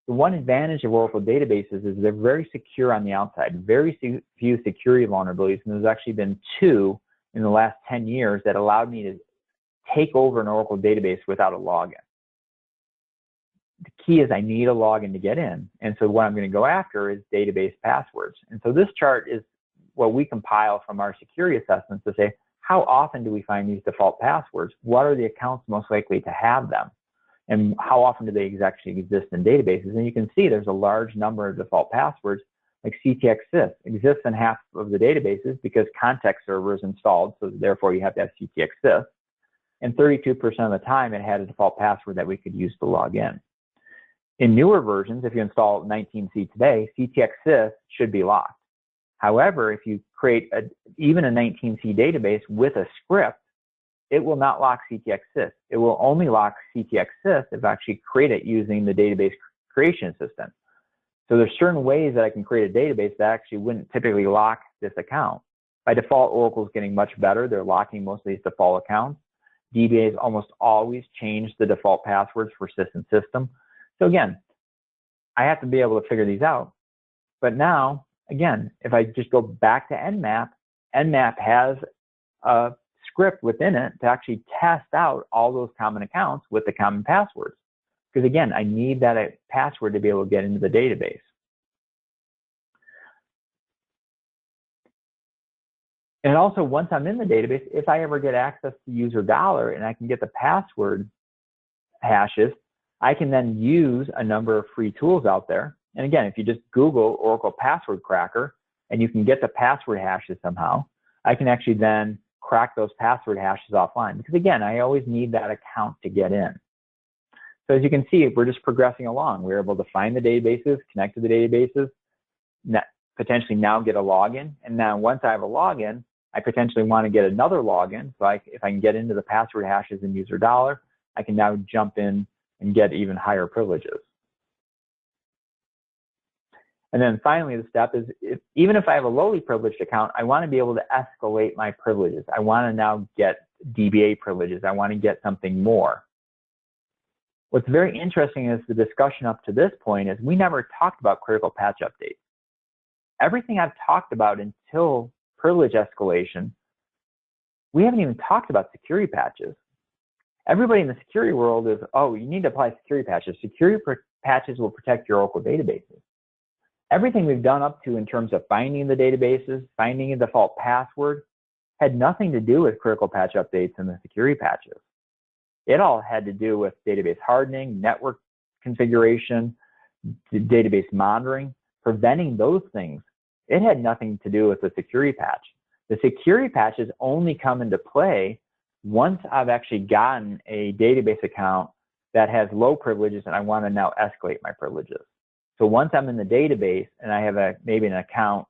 Speaker 2: The one advantage of Oracle databases is they're very secure on the outside, very few security vulnerabilities, and there's actually been 2 in the last 10 years that allowed me to take over an Oracle database without a login. The key is I need a login to get in, and so what I'm going to go after is database passwords. And so this chart is what we compile from our security assessments to say, how often do we find these default passwords? What are the accounts most likely to have them? And how often do they actually exist in databases? And you can see there's a large number of default passwords, like CTXSys exists in half of the databases because context server is installed, so therefore you have to have CTXSys. And 32% of the time it had a default password that we could use to log in. In newer versions, if you install 19C today, CTXSys should be locked. However, if you create even a 19C database with a script, it will not lock CTXSys. It will only lock CTXSys if I actually create it using the database creation assistant. So there's certain ways that I can create a database that actually wouldn't typically lock this account. By default, Oracle's getting much better. They're locking most of these default accounts. DBAs almost always change the default passwords for system. So again, I have to be able to figure these out. But now, again, if I just go back to Nmap, Nmap has a script within it to actually test out all those common accounts with the common passwords. Because again, I need that password to be able to get into the database. And also, once I'm in the database, if I ever get access to user dollar and I can get the password hashes, I can then use a number of free tools out there. And again, if you just Google Oracle Password Cracker and you can get the password hashes somehow, I can actually then crack those password hashes offline. Because again, I always need that account to get in. So as you can see, we're just progressing along. We're able to find the databases, connect to the databases, potentially now get a login. And now once I have a login, I potentially want to get another login. So if I can get into the password hashes in user dollar, I can now jump in and get even higher privileges. And then finally, the step is, even if I have a lowly privileged account, I want to be able to escalate my privileges. I want to now get DBA privileges. I want to get something more. What's very interesting is the discussion up to this point is we never talked about critical patch updates. Everything I've talked about until privilege escalation, we haven't even talked about security patches. Everybody in the security world is, oh, you need to apply security patches. Security patches will protect your Oracle databases. Everything we've done up to in terms of finding the databases, finding a default password, had nothing to do with critical patch updates and the security patches. It all had to do with database hardening, network configuration, database monitoring, preventing those things. It had nothing to do with the security patch. The security patches only come into play once I've actually gotten a database account that has low privileges and I want to now escalate my privileges. So once I'm in the database and I have maybe an account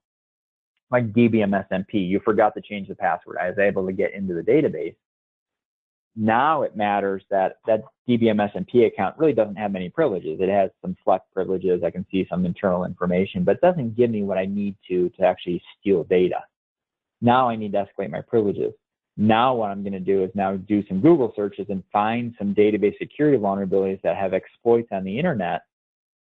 Speaker 2: like DBMSMP, you forgot to change the password. I was able to get into the database. Now it matters that that DBMSMP account really doesn't have many privileges. It has some select privileges. I can see some internal information, but it doesn't give me what I need to actually steal data. Now I need to escalate my privileges. Now what I'm going to do is now do some Google searches and find some database security vulnerabilities that have exploits on the internet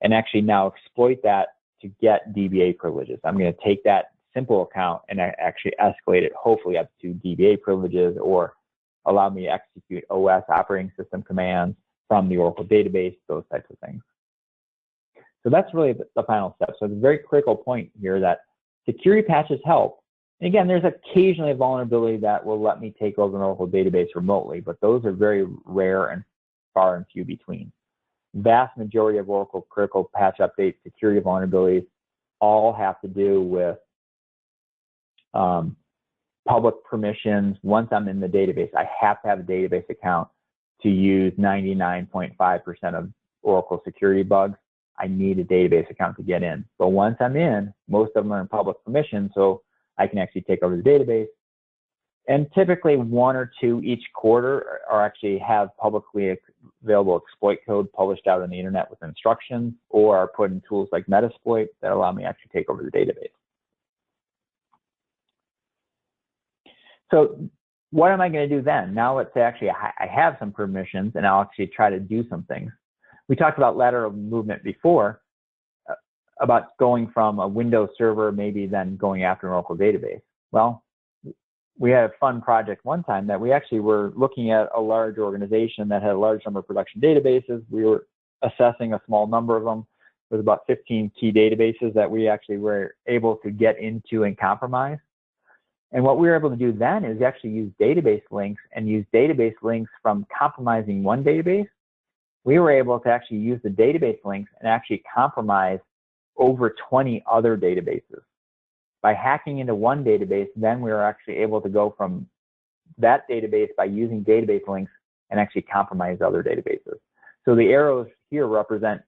Speaker 2: and actually now exploit that to get DBA privileges. I'm going to take that simple account and actually escalate it, hopefully up to DBA privileges, or allow me to execute OS operating system commands from the Oracle database, those types of things. So that's really the final step. So it's a very critical point here that security patches help. And again, there's occasionally a vulnerability that will let me take over an Oracle database remotely, but those are very rare and far and few between. Vast majority of Oracle critical patch updates, security vulnerabilities, all have to do with public permissions. Once I'm in the database, I have to have a database account to use 99.5% of Oracle security bugs. I need a database account to get in. But once I'm in, most of them are in public permission, so I can actually take over the database. And typically 1 or 2 each quarter are actually have publicly available exploit code published out on the internet with instructions, or are put in tools like Metasploit that allow me to actually take over the database. So what am I going to do then? Now let's say actually I have some permissions and I'll actually try to do some things. We talked about lateral movement before, about going from a Windows server, maybe then going after an Oracle database. Well, we had a fun project one time that we actually were looking at a large organization that had a large number of production databases. We were assessing a small number of them. It was about 15 key databases that we actually were able to get into and compromise. And what we were able to do then is actually use database links and use database links from compromising one database. We were able to actually use the database links and actually compromise over 20 other databases. By hacking into one database, then we were actually able to go from that database by using database links and actually compromise other databases. So the arrows here represent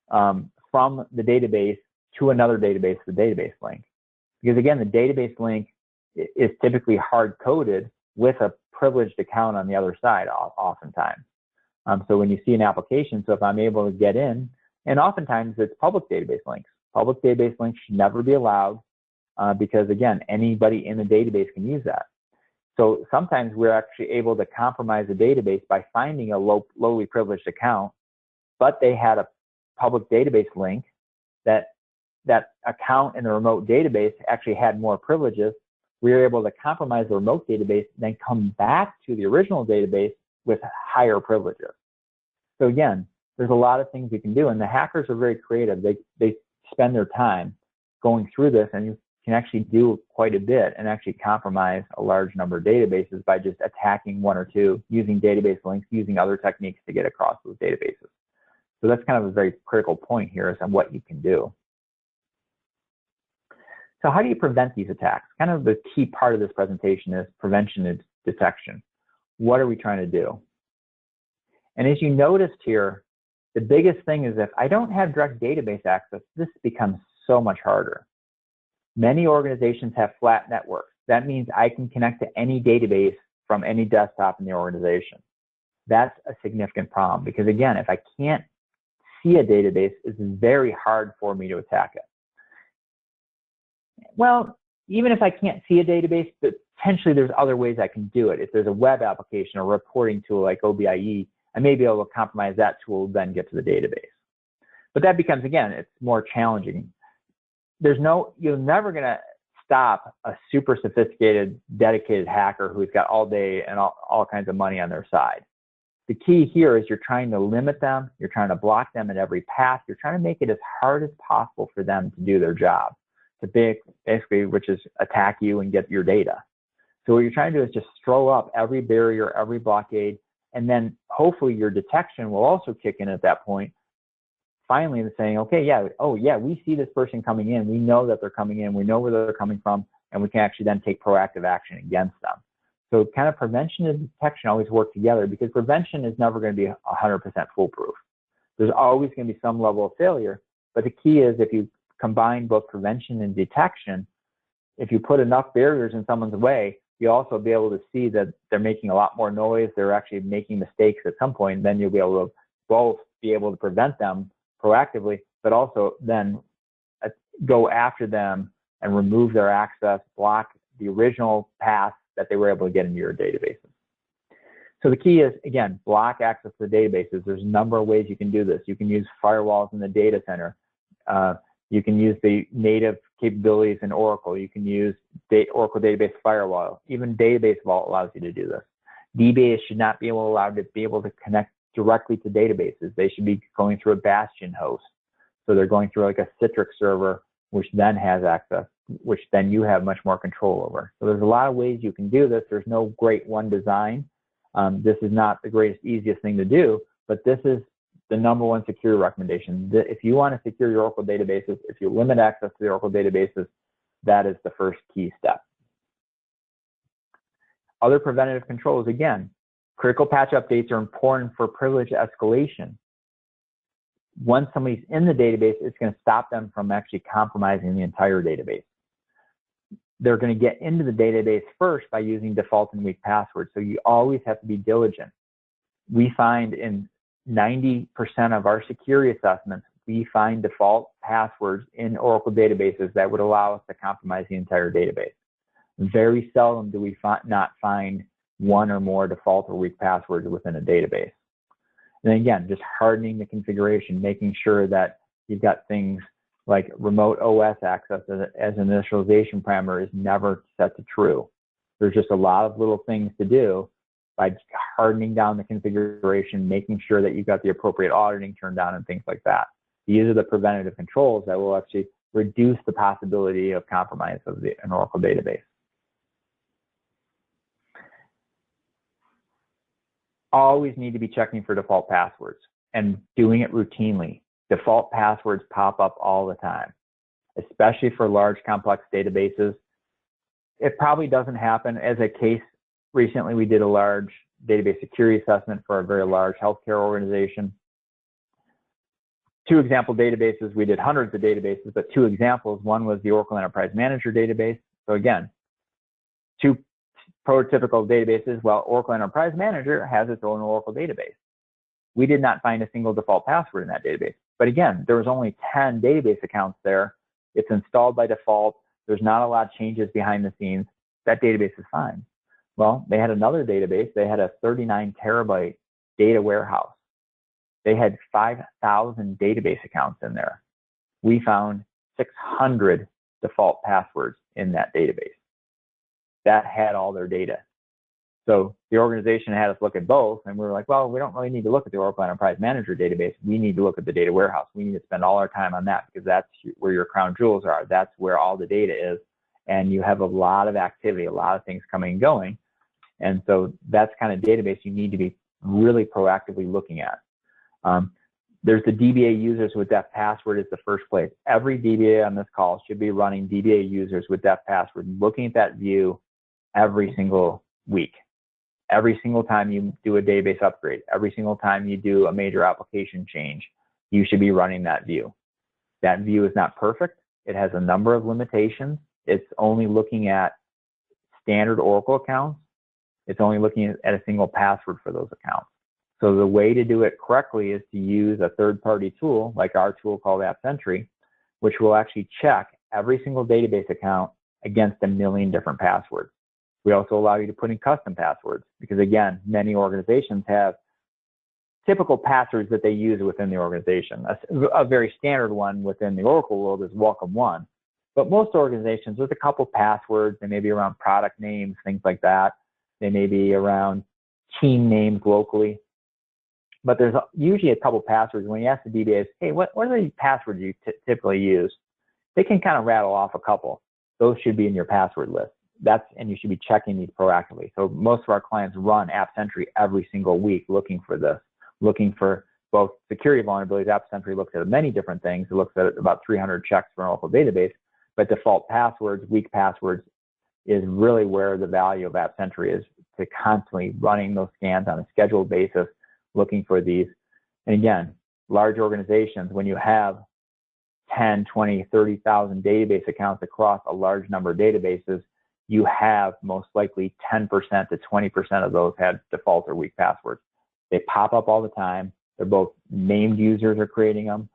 Speaker 2: from the database to another database, the database link. Because again, the database link is typically hard-coded with a privileged account on the other side oftentimes. So when you see an application, so if I'm able to get in, and oftentimes it's public database links. Public database links should never be allowed because again, anybody in the database can use that. So sometimes we're actually able to compromise a database by finding a lowly privileged account, but they had a public database link that account in the remote database actually had more privileges. We were able to compromise the remote database, then come back to the original database with higher privileges. So again, there's a lot of things you can do, and the hackers are very creative. They spend their time going through this, and you can actually do quite a bit and actually compromise a large number of databases by just attacking 1 or 2, using database links, using other techniques to get across those databases. So that's kind of a very critical point here is on what you can do. So how do you prevent these attacks? Kind of the key part of this presentation is prevention and detection. What are we trying to do? And as you noticed here, the biggest thing is if I don't have direct database access, this becomes so much harder. Many organizations have flat networks. That means I can connect to any database from any desktop in the organization. That's a significant problem because again, if I can't see a database, it's very hard for me to attack it. Well, even if I can't see a database, potentially there's other ways I can do it. If there's a web application or reporting tool like OBIE, I may be able to compromise that tool, then get to the database. But that becomes, again, it's more challenging. You're never going to stop a super sophisticated, dedicated hacker who's got all day and all kinds of money on their side. The key here is you're trying to limit them, you're trying to block them at every path, you're trying to make it as hard as possible for them to do their job, to basically, which is attack you and get your data. So what you're trying to do is just throw up every barrier, every blockade, and then hopefully your detection will also kick in at that point. Finally, they're saying, okay, yeah, oh yeah, we see this person coming in, we know that they're coming in, we know where they're coming from, and we can actually then take proactive action against them. So kind of prevention and detection always work together because prevention is never going to be 100% foolproof. There's always going to be some level of failure, but the key is if you combine both prevention and detection, if you put enough barriers in someone's way, you'll also be able to see that they're making a lot more noise, they're actually making mistakes at some point, and then you'll be able to both be able to prevent them proactively, but also then go after them and remove their access, block the original path that they were able to get into your databases. So the key is, again, block access to the databases. There's a number of ways you can do this. You can use firewalls in the data center. You can use the native capabilities in Oracle. You can use Oracle Database Firewall. Even Database Vault allows you to do this. DBAs should not be allowed to be able to connect directly to databases. They should be going through a Bastion host. So they're going through like a Citrix server, which then has access. which then you have much more control over. So there's a lot of ways you can do this. There's no great one design. This is not the greatest, easiest thing to do, but this is the #1 security recommendation. If you want to secure your Oracle databases, if you limit access to the Oracle databases, that is the first key step. Other preventative controls, again, critical patch updates are important for privilege escalation. Once somebody's in the database, it's going to stop them from actually compromising the entire database. They're going to get into the database first by using default and weak passwords. So you always have to be diligent. We find in 90% of our security assessments, we find default passwords in Oracle databases that would allow us to compromise the entire database. Very seldom do we not find one or more default or weak passwords within a database. And again, just hardening the configuration, making sure that you've got things like remote OS access as an initialization parameter is never set to true. There's just a lot of little things to do by hardening down the configuration, making sure that you've got the appropriate auditing turned on and things like that. These are the preventative controls that will actually reduce the possibility of compromise of an Oracle database. Always need to be checking for default passwords and doing it routinely. Default passwords pop up all the time, especially for large complex databases. It probably doesn't happen. As a case, recently we did a large database security assessment for a very large healthcare organization. 2 example databases, we did hundreds of databases, but 2 examples. One was the Oracle Enterprise Manager database. So again, 2 prototypical databases. Well, Oracle Enterprise Manager has its own Oracle database. We did not find a single default password in that database. But again, there was only 10 database accounts there. It's installed by default. There's not a lot of changes behind the scenes. That database is fine. Well, they had another database. They had a 39 terabyte data warehouse. They had 5,000 database accounts in there. We found 600 default passwords in that database that had all their data. So the organization had us look at both, and we were like, well, we don't really need to look at the Oracle Enterprise Manager database. We need to look at the data warehouse. We need to spend all our time on that because that's where your crown jewels are. That's where all the data is, and you have a lot of activity, a lot of things coming and going. And so that's kind of database you need to be really proactively looking at. There's the DBA users with def password is the first place. Every DBA on this call should be running DBA users with def password, looking at that view every single week. Every single time you do a database upgrade, every single time you do a major application change, you should be running that view. That view is not perfect. It has a number of limitations. It's only looking at standard Oracle accounts. It's only looking at a single password for those accounts. So the way to do it correctly is to use a third-party tool, like our tool called AppSentry, which will actually check every single database account against 1 million different passwords. We also allow you to put in custom passwords because, again, many organizations have typical passwords that they use within the organization. A very standard one within the Oracle world is welcome one. But most organizations, there's a couple passwords. They may be around product names, things like that. They may be around team names locally. But there's usually a couple passwords. When you ask the DBAs, hey, what are the passwords you typically use? They can kind of rattle off a couple. Those should be in your password list. And you should be checking these proactively. So most of our clients run AppSentry every single week looking for this, looking for both security vulnerabilities. AppSentry looks at many different things. It looks at about 300 checks for an Oracle database, but default passwords, weak passwords is really where the value of AppSentry is, to constantly running those scans on a scheduled basis, looking for these. And again, large organizations, when you have 10, 20, 30,000 database accounts across a large number of databases, you have most likely 10% to 20% of those had default or weak passwords. They pop up all the time. They're both named users are creating them,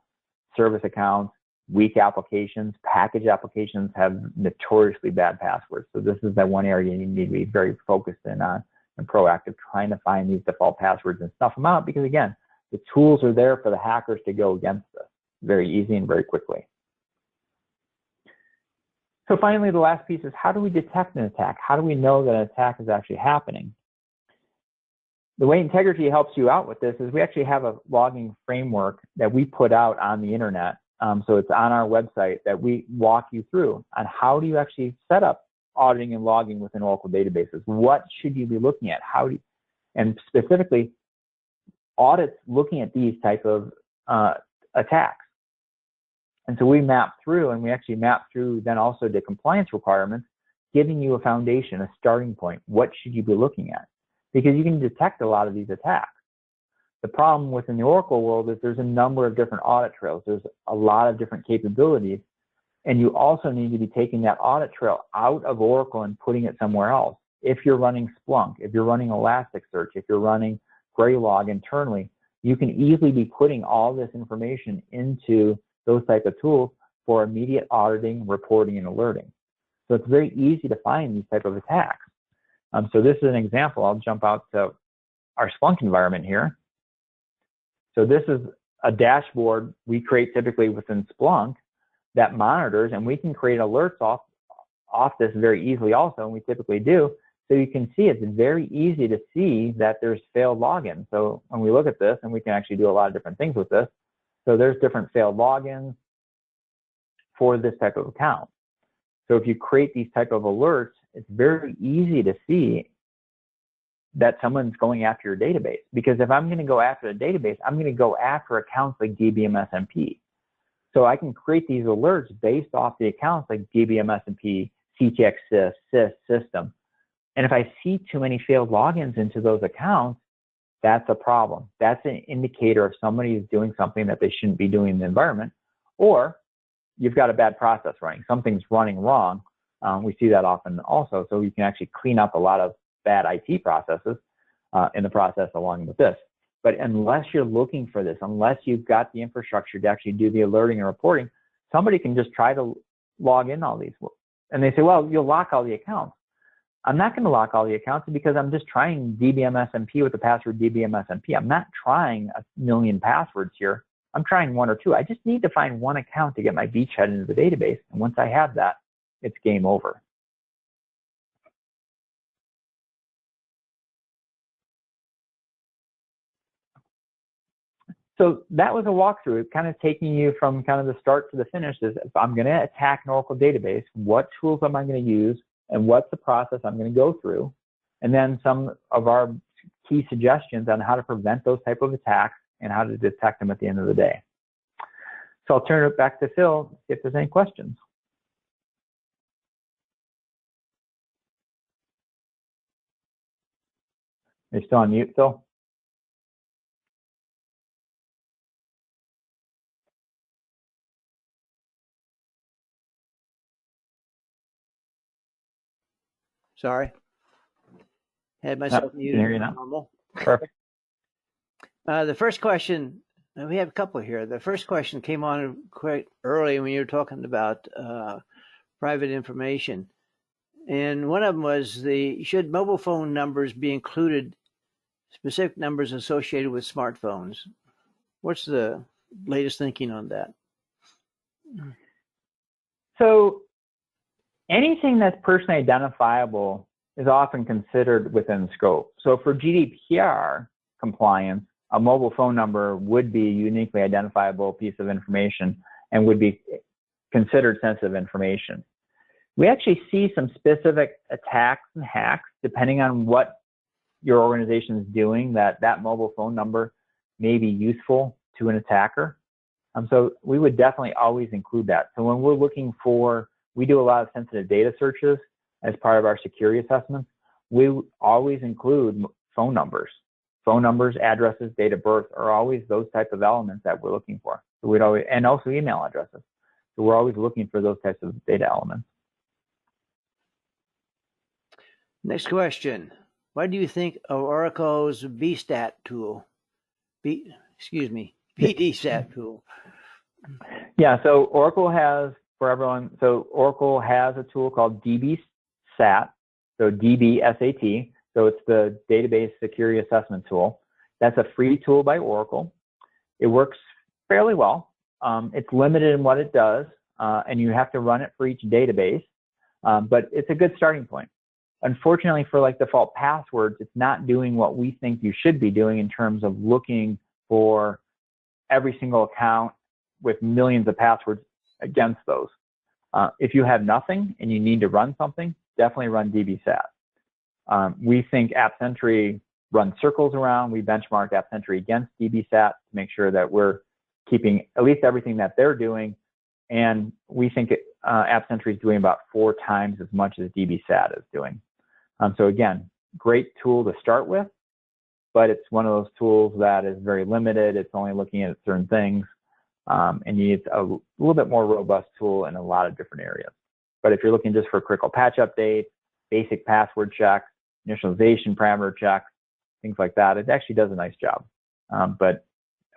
Speaker 2: service accounts, weak applications, package applications have notoriously bad passwords. So this is that one area you need to be very focused in on and proactive, trying to find these default passwords and stuff them out, because again, the tools are there for the hackers to go against this very easy and very quickly. So finally, the last piece is, how do we detect an attack? How do we know that an attack is actually happening? The way Integrigy helps you out with this is we actually have a logging framework that we put out on the internet. So it's on our website that we walk you through on how do you actually set up auditing and logging within Oracle databases. What should you be looking at? And specifically, audits looking at these type of attacks. And so we map through, and we actually map through then also the compliance requirements, giving you a foundation, a starting point. What should you be looking at? Because you can detect a lot of these attacks. The problem within the Oracle world is there's a number of different audit trails. There's a lot of different capabilities. And you also need to be taking that audit trail out of Oracle and putting it somewhere else. If you're running Splunk, if you're running Elasticsearch, if you're running Graylog internally, you can easily be putting all this information into those type of tools for immediate auditing, reporting, and alerting. So it's very easy to find these type of attacks. So this is an example. I'll jump out to our Splunk environment here. So this is a dashboard we create typically within Splunk that monitors, and we can create alerts off this very easily also, and we typically do. So you can see it's very easy to see that there's failed logins. So when we look at this, and we can actually do a lot of different things with this. So there's different failed logins for this type of account. So if you create these type of alerts, it's very easy to see that someone's going after your database. Because if I'm going to go after a database, I'm going to go after accounts like DBM SMP. So I can create these alerts based off the accounts like DBM SMP, CTX SIS, system. And if I see too many failed logins into those accounts, that's a problem. That's an indicator of somebody is doing something that they shouldn't be doing in the environment, or you've got a bad process running. Something's running wrong. We see that often also. So you can actually clean up a lot of bad IT processes in the process along with this. But unless you're looking for this, unless you've got the infrastructure to actually do the alerting and reporting, somebody can just try to log in all these. And they say, well, you'll lock all the accounts. I'm not going to lock all the accounts because I'm just trying DBM SMP with the password DBM SMP. I'm not trying a million passwords here. I'm trying one or two. I just need to find one account to get my beachhead into the database. And once I have that, it's game over. So that was a walkthrough, kind of taking you from kind of the start to the finish. Is if I'm going to attack an Oracle database, what tools am I going to use, and what's the process I'm going to go through, and then some of our key suggestions on how to prevent those type of attacks and how to detect them at the end of the day. So I'll turn it back to Phil, see if there's any questions. You're still on mute, Phil?
Speaker 1: Sorry. Had myself muted.
Speaker 2: Can hear you now.
Speaker 1: Normal.
Speaker 2: Perfect.
Speaker 1: The first question, we have a couple here. The first question came on quite early when you were talking about private information. And one of them was should mobile phone numbers be included, specific numbers associated with smartphones? What's the latest thinking on that?
Speaker 2: So anything that's personally identifiable is often considered within scope. So for GDPR compliance, a mobile phone number would be a uniquely identifiable piece of information and would be considered sensitive information. We actually see some specific attacks and hacks, depending on what your organization is doing, that mobile phone number may be useful to an attacker. So we would definitely always include that. So when we're looking for, we do a lot of sensitive data searches as part of our security assessments. We always include phone numbers. Phone numbers, addresses, date of birth are always those types of elements that we're looking for. So we'd always, and also email addresses. So we're always looking for those types of data elements.
Speaker 1: Next question. What do you think of Oracle's VStat tool? VDStat tool.
Speaker 2: Yeah, so Oracle has, for everyone, so Oracle has a tool called DBSAT, so DBSAT, so it's the Database Security Assessment Tool. That's a free tool by Oracle. It works fairly well. It's limited in what it does, and you have to run it for each database, but it's a good starting point. Unfortunately, for like default passwords, it's not doing what we think you should be doing in terms of looking for every single account with millions of passwords against those. If you have nothing and you need to run something, definitely run dbsat. We think AppSentry runs circles around. We benchmark AppSentry against dbsat to make sure that we're keeping at least everything that they're doing. And we think AppSentry is doing about 4 times as much as dbsat is doing. So again, great tool to start with, but it's one of those tools that is very limited. It's only looking at certain things, and you need a little bit more robust tool in a lot of different areas. But if you're looking just for critical patch updates, basic password checks, initialization parameter checks, things like that, it actually does a nice job. But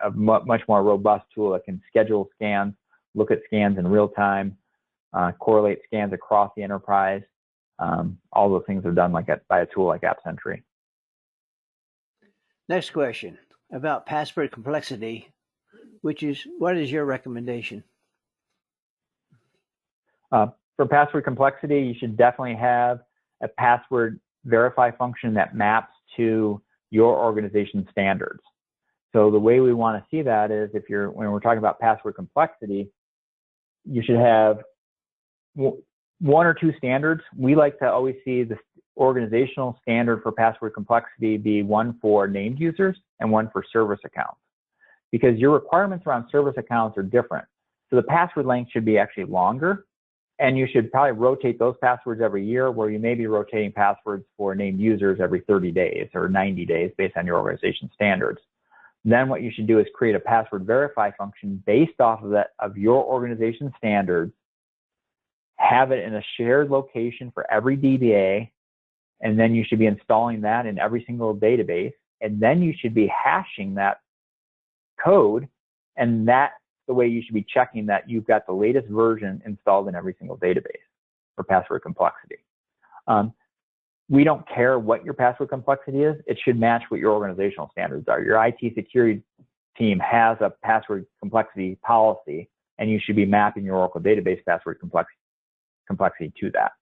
Speaker 2: a much more robust tool that can schedule scans, look at scans in real time, correlate scans across the enterprise. All those things are done by a tool like AppSentry.
Speaker 1: Next question about password complexity, what is your recommendation?
Speaker 2: For password complexity, you should definitely have a password verify function that maps to your organization's standards. So the way we want to see that is when we're talking about password complexity, you should have 1 or 2 standards. We like to always see the organizational standard for password complexity be one for named users and one for service accounts, because your requirements around service accounts are different. So the password length should be actually longer, and you should probably rotate those passwords every year, where you may be rotating passwords for named users every 30 days or 90 days based on your organization's standards. Then what you should do is create a password verify function based off of your organization's standards, have it in a shared location for every DBA, and then you should be installing that in every single database, and then you should be hashing that code, and that's the way you should be checking that you've got the latest version installed in every single database for password complexity. We don't care what your password complexity is. It should match what your organizational standards are. Your IT security team has a password complexity policy, and you should be mapping your Oracle database password complexity to that.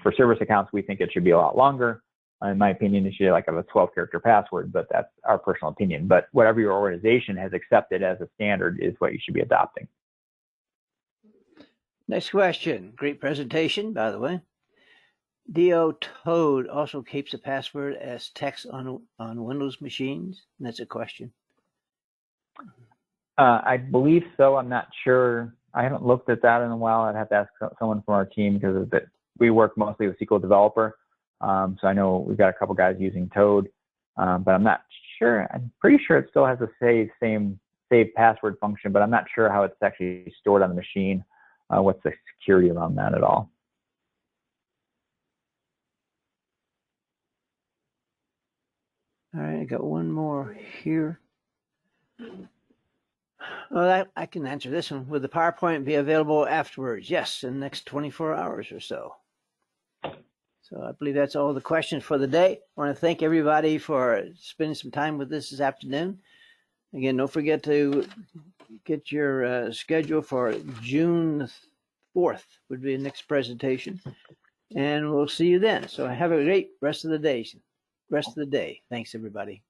Speaker 2: For service accounts, we think it should be a lot longer. In my opinion, it should have a 12-character password, but that's our personal opinion. But whatever your organization has accepted as a standard is what you should be adopting.
Speaker 1: Next question. Great presentation, by the way. DO Toad also keeps a password as text on Windows machines? And that's a question.
Speaker 2: I believe so. I'm not sure. I haven't looked at that in a while. I'd have to ask someone from our team, because we work mostly with SQL Developer. So I know we've got a couple guys using Toad, but I'm not sure. I'm pretty sure it still has the same save password function, but I'm not sure how it's actually stored on the machine. What's the security around that at all?
Speaker 1: All right, I got one more here. Well, I can answer this one. Will the PowerPoint be available afterwards? Yes, in the next 24 hours or so. So I believe that's all the questions for the day. I want to thank everybody for spending some time with us this afternoon. Again, don't forget to get your schedule for June 4th would be the next presentation. And we'll see you then. So have a great rest of the day. Thanks, everybody.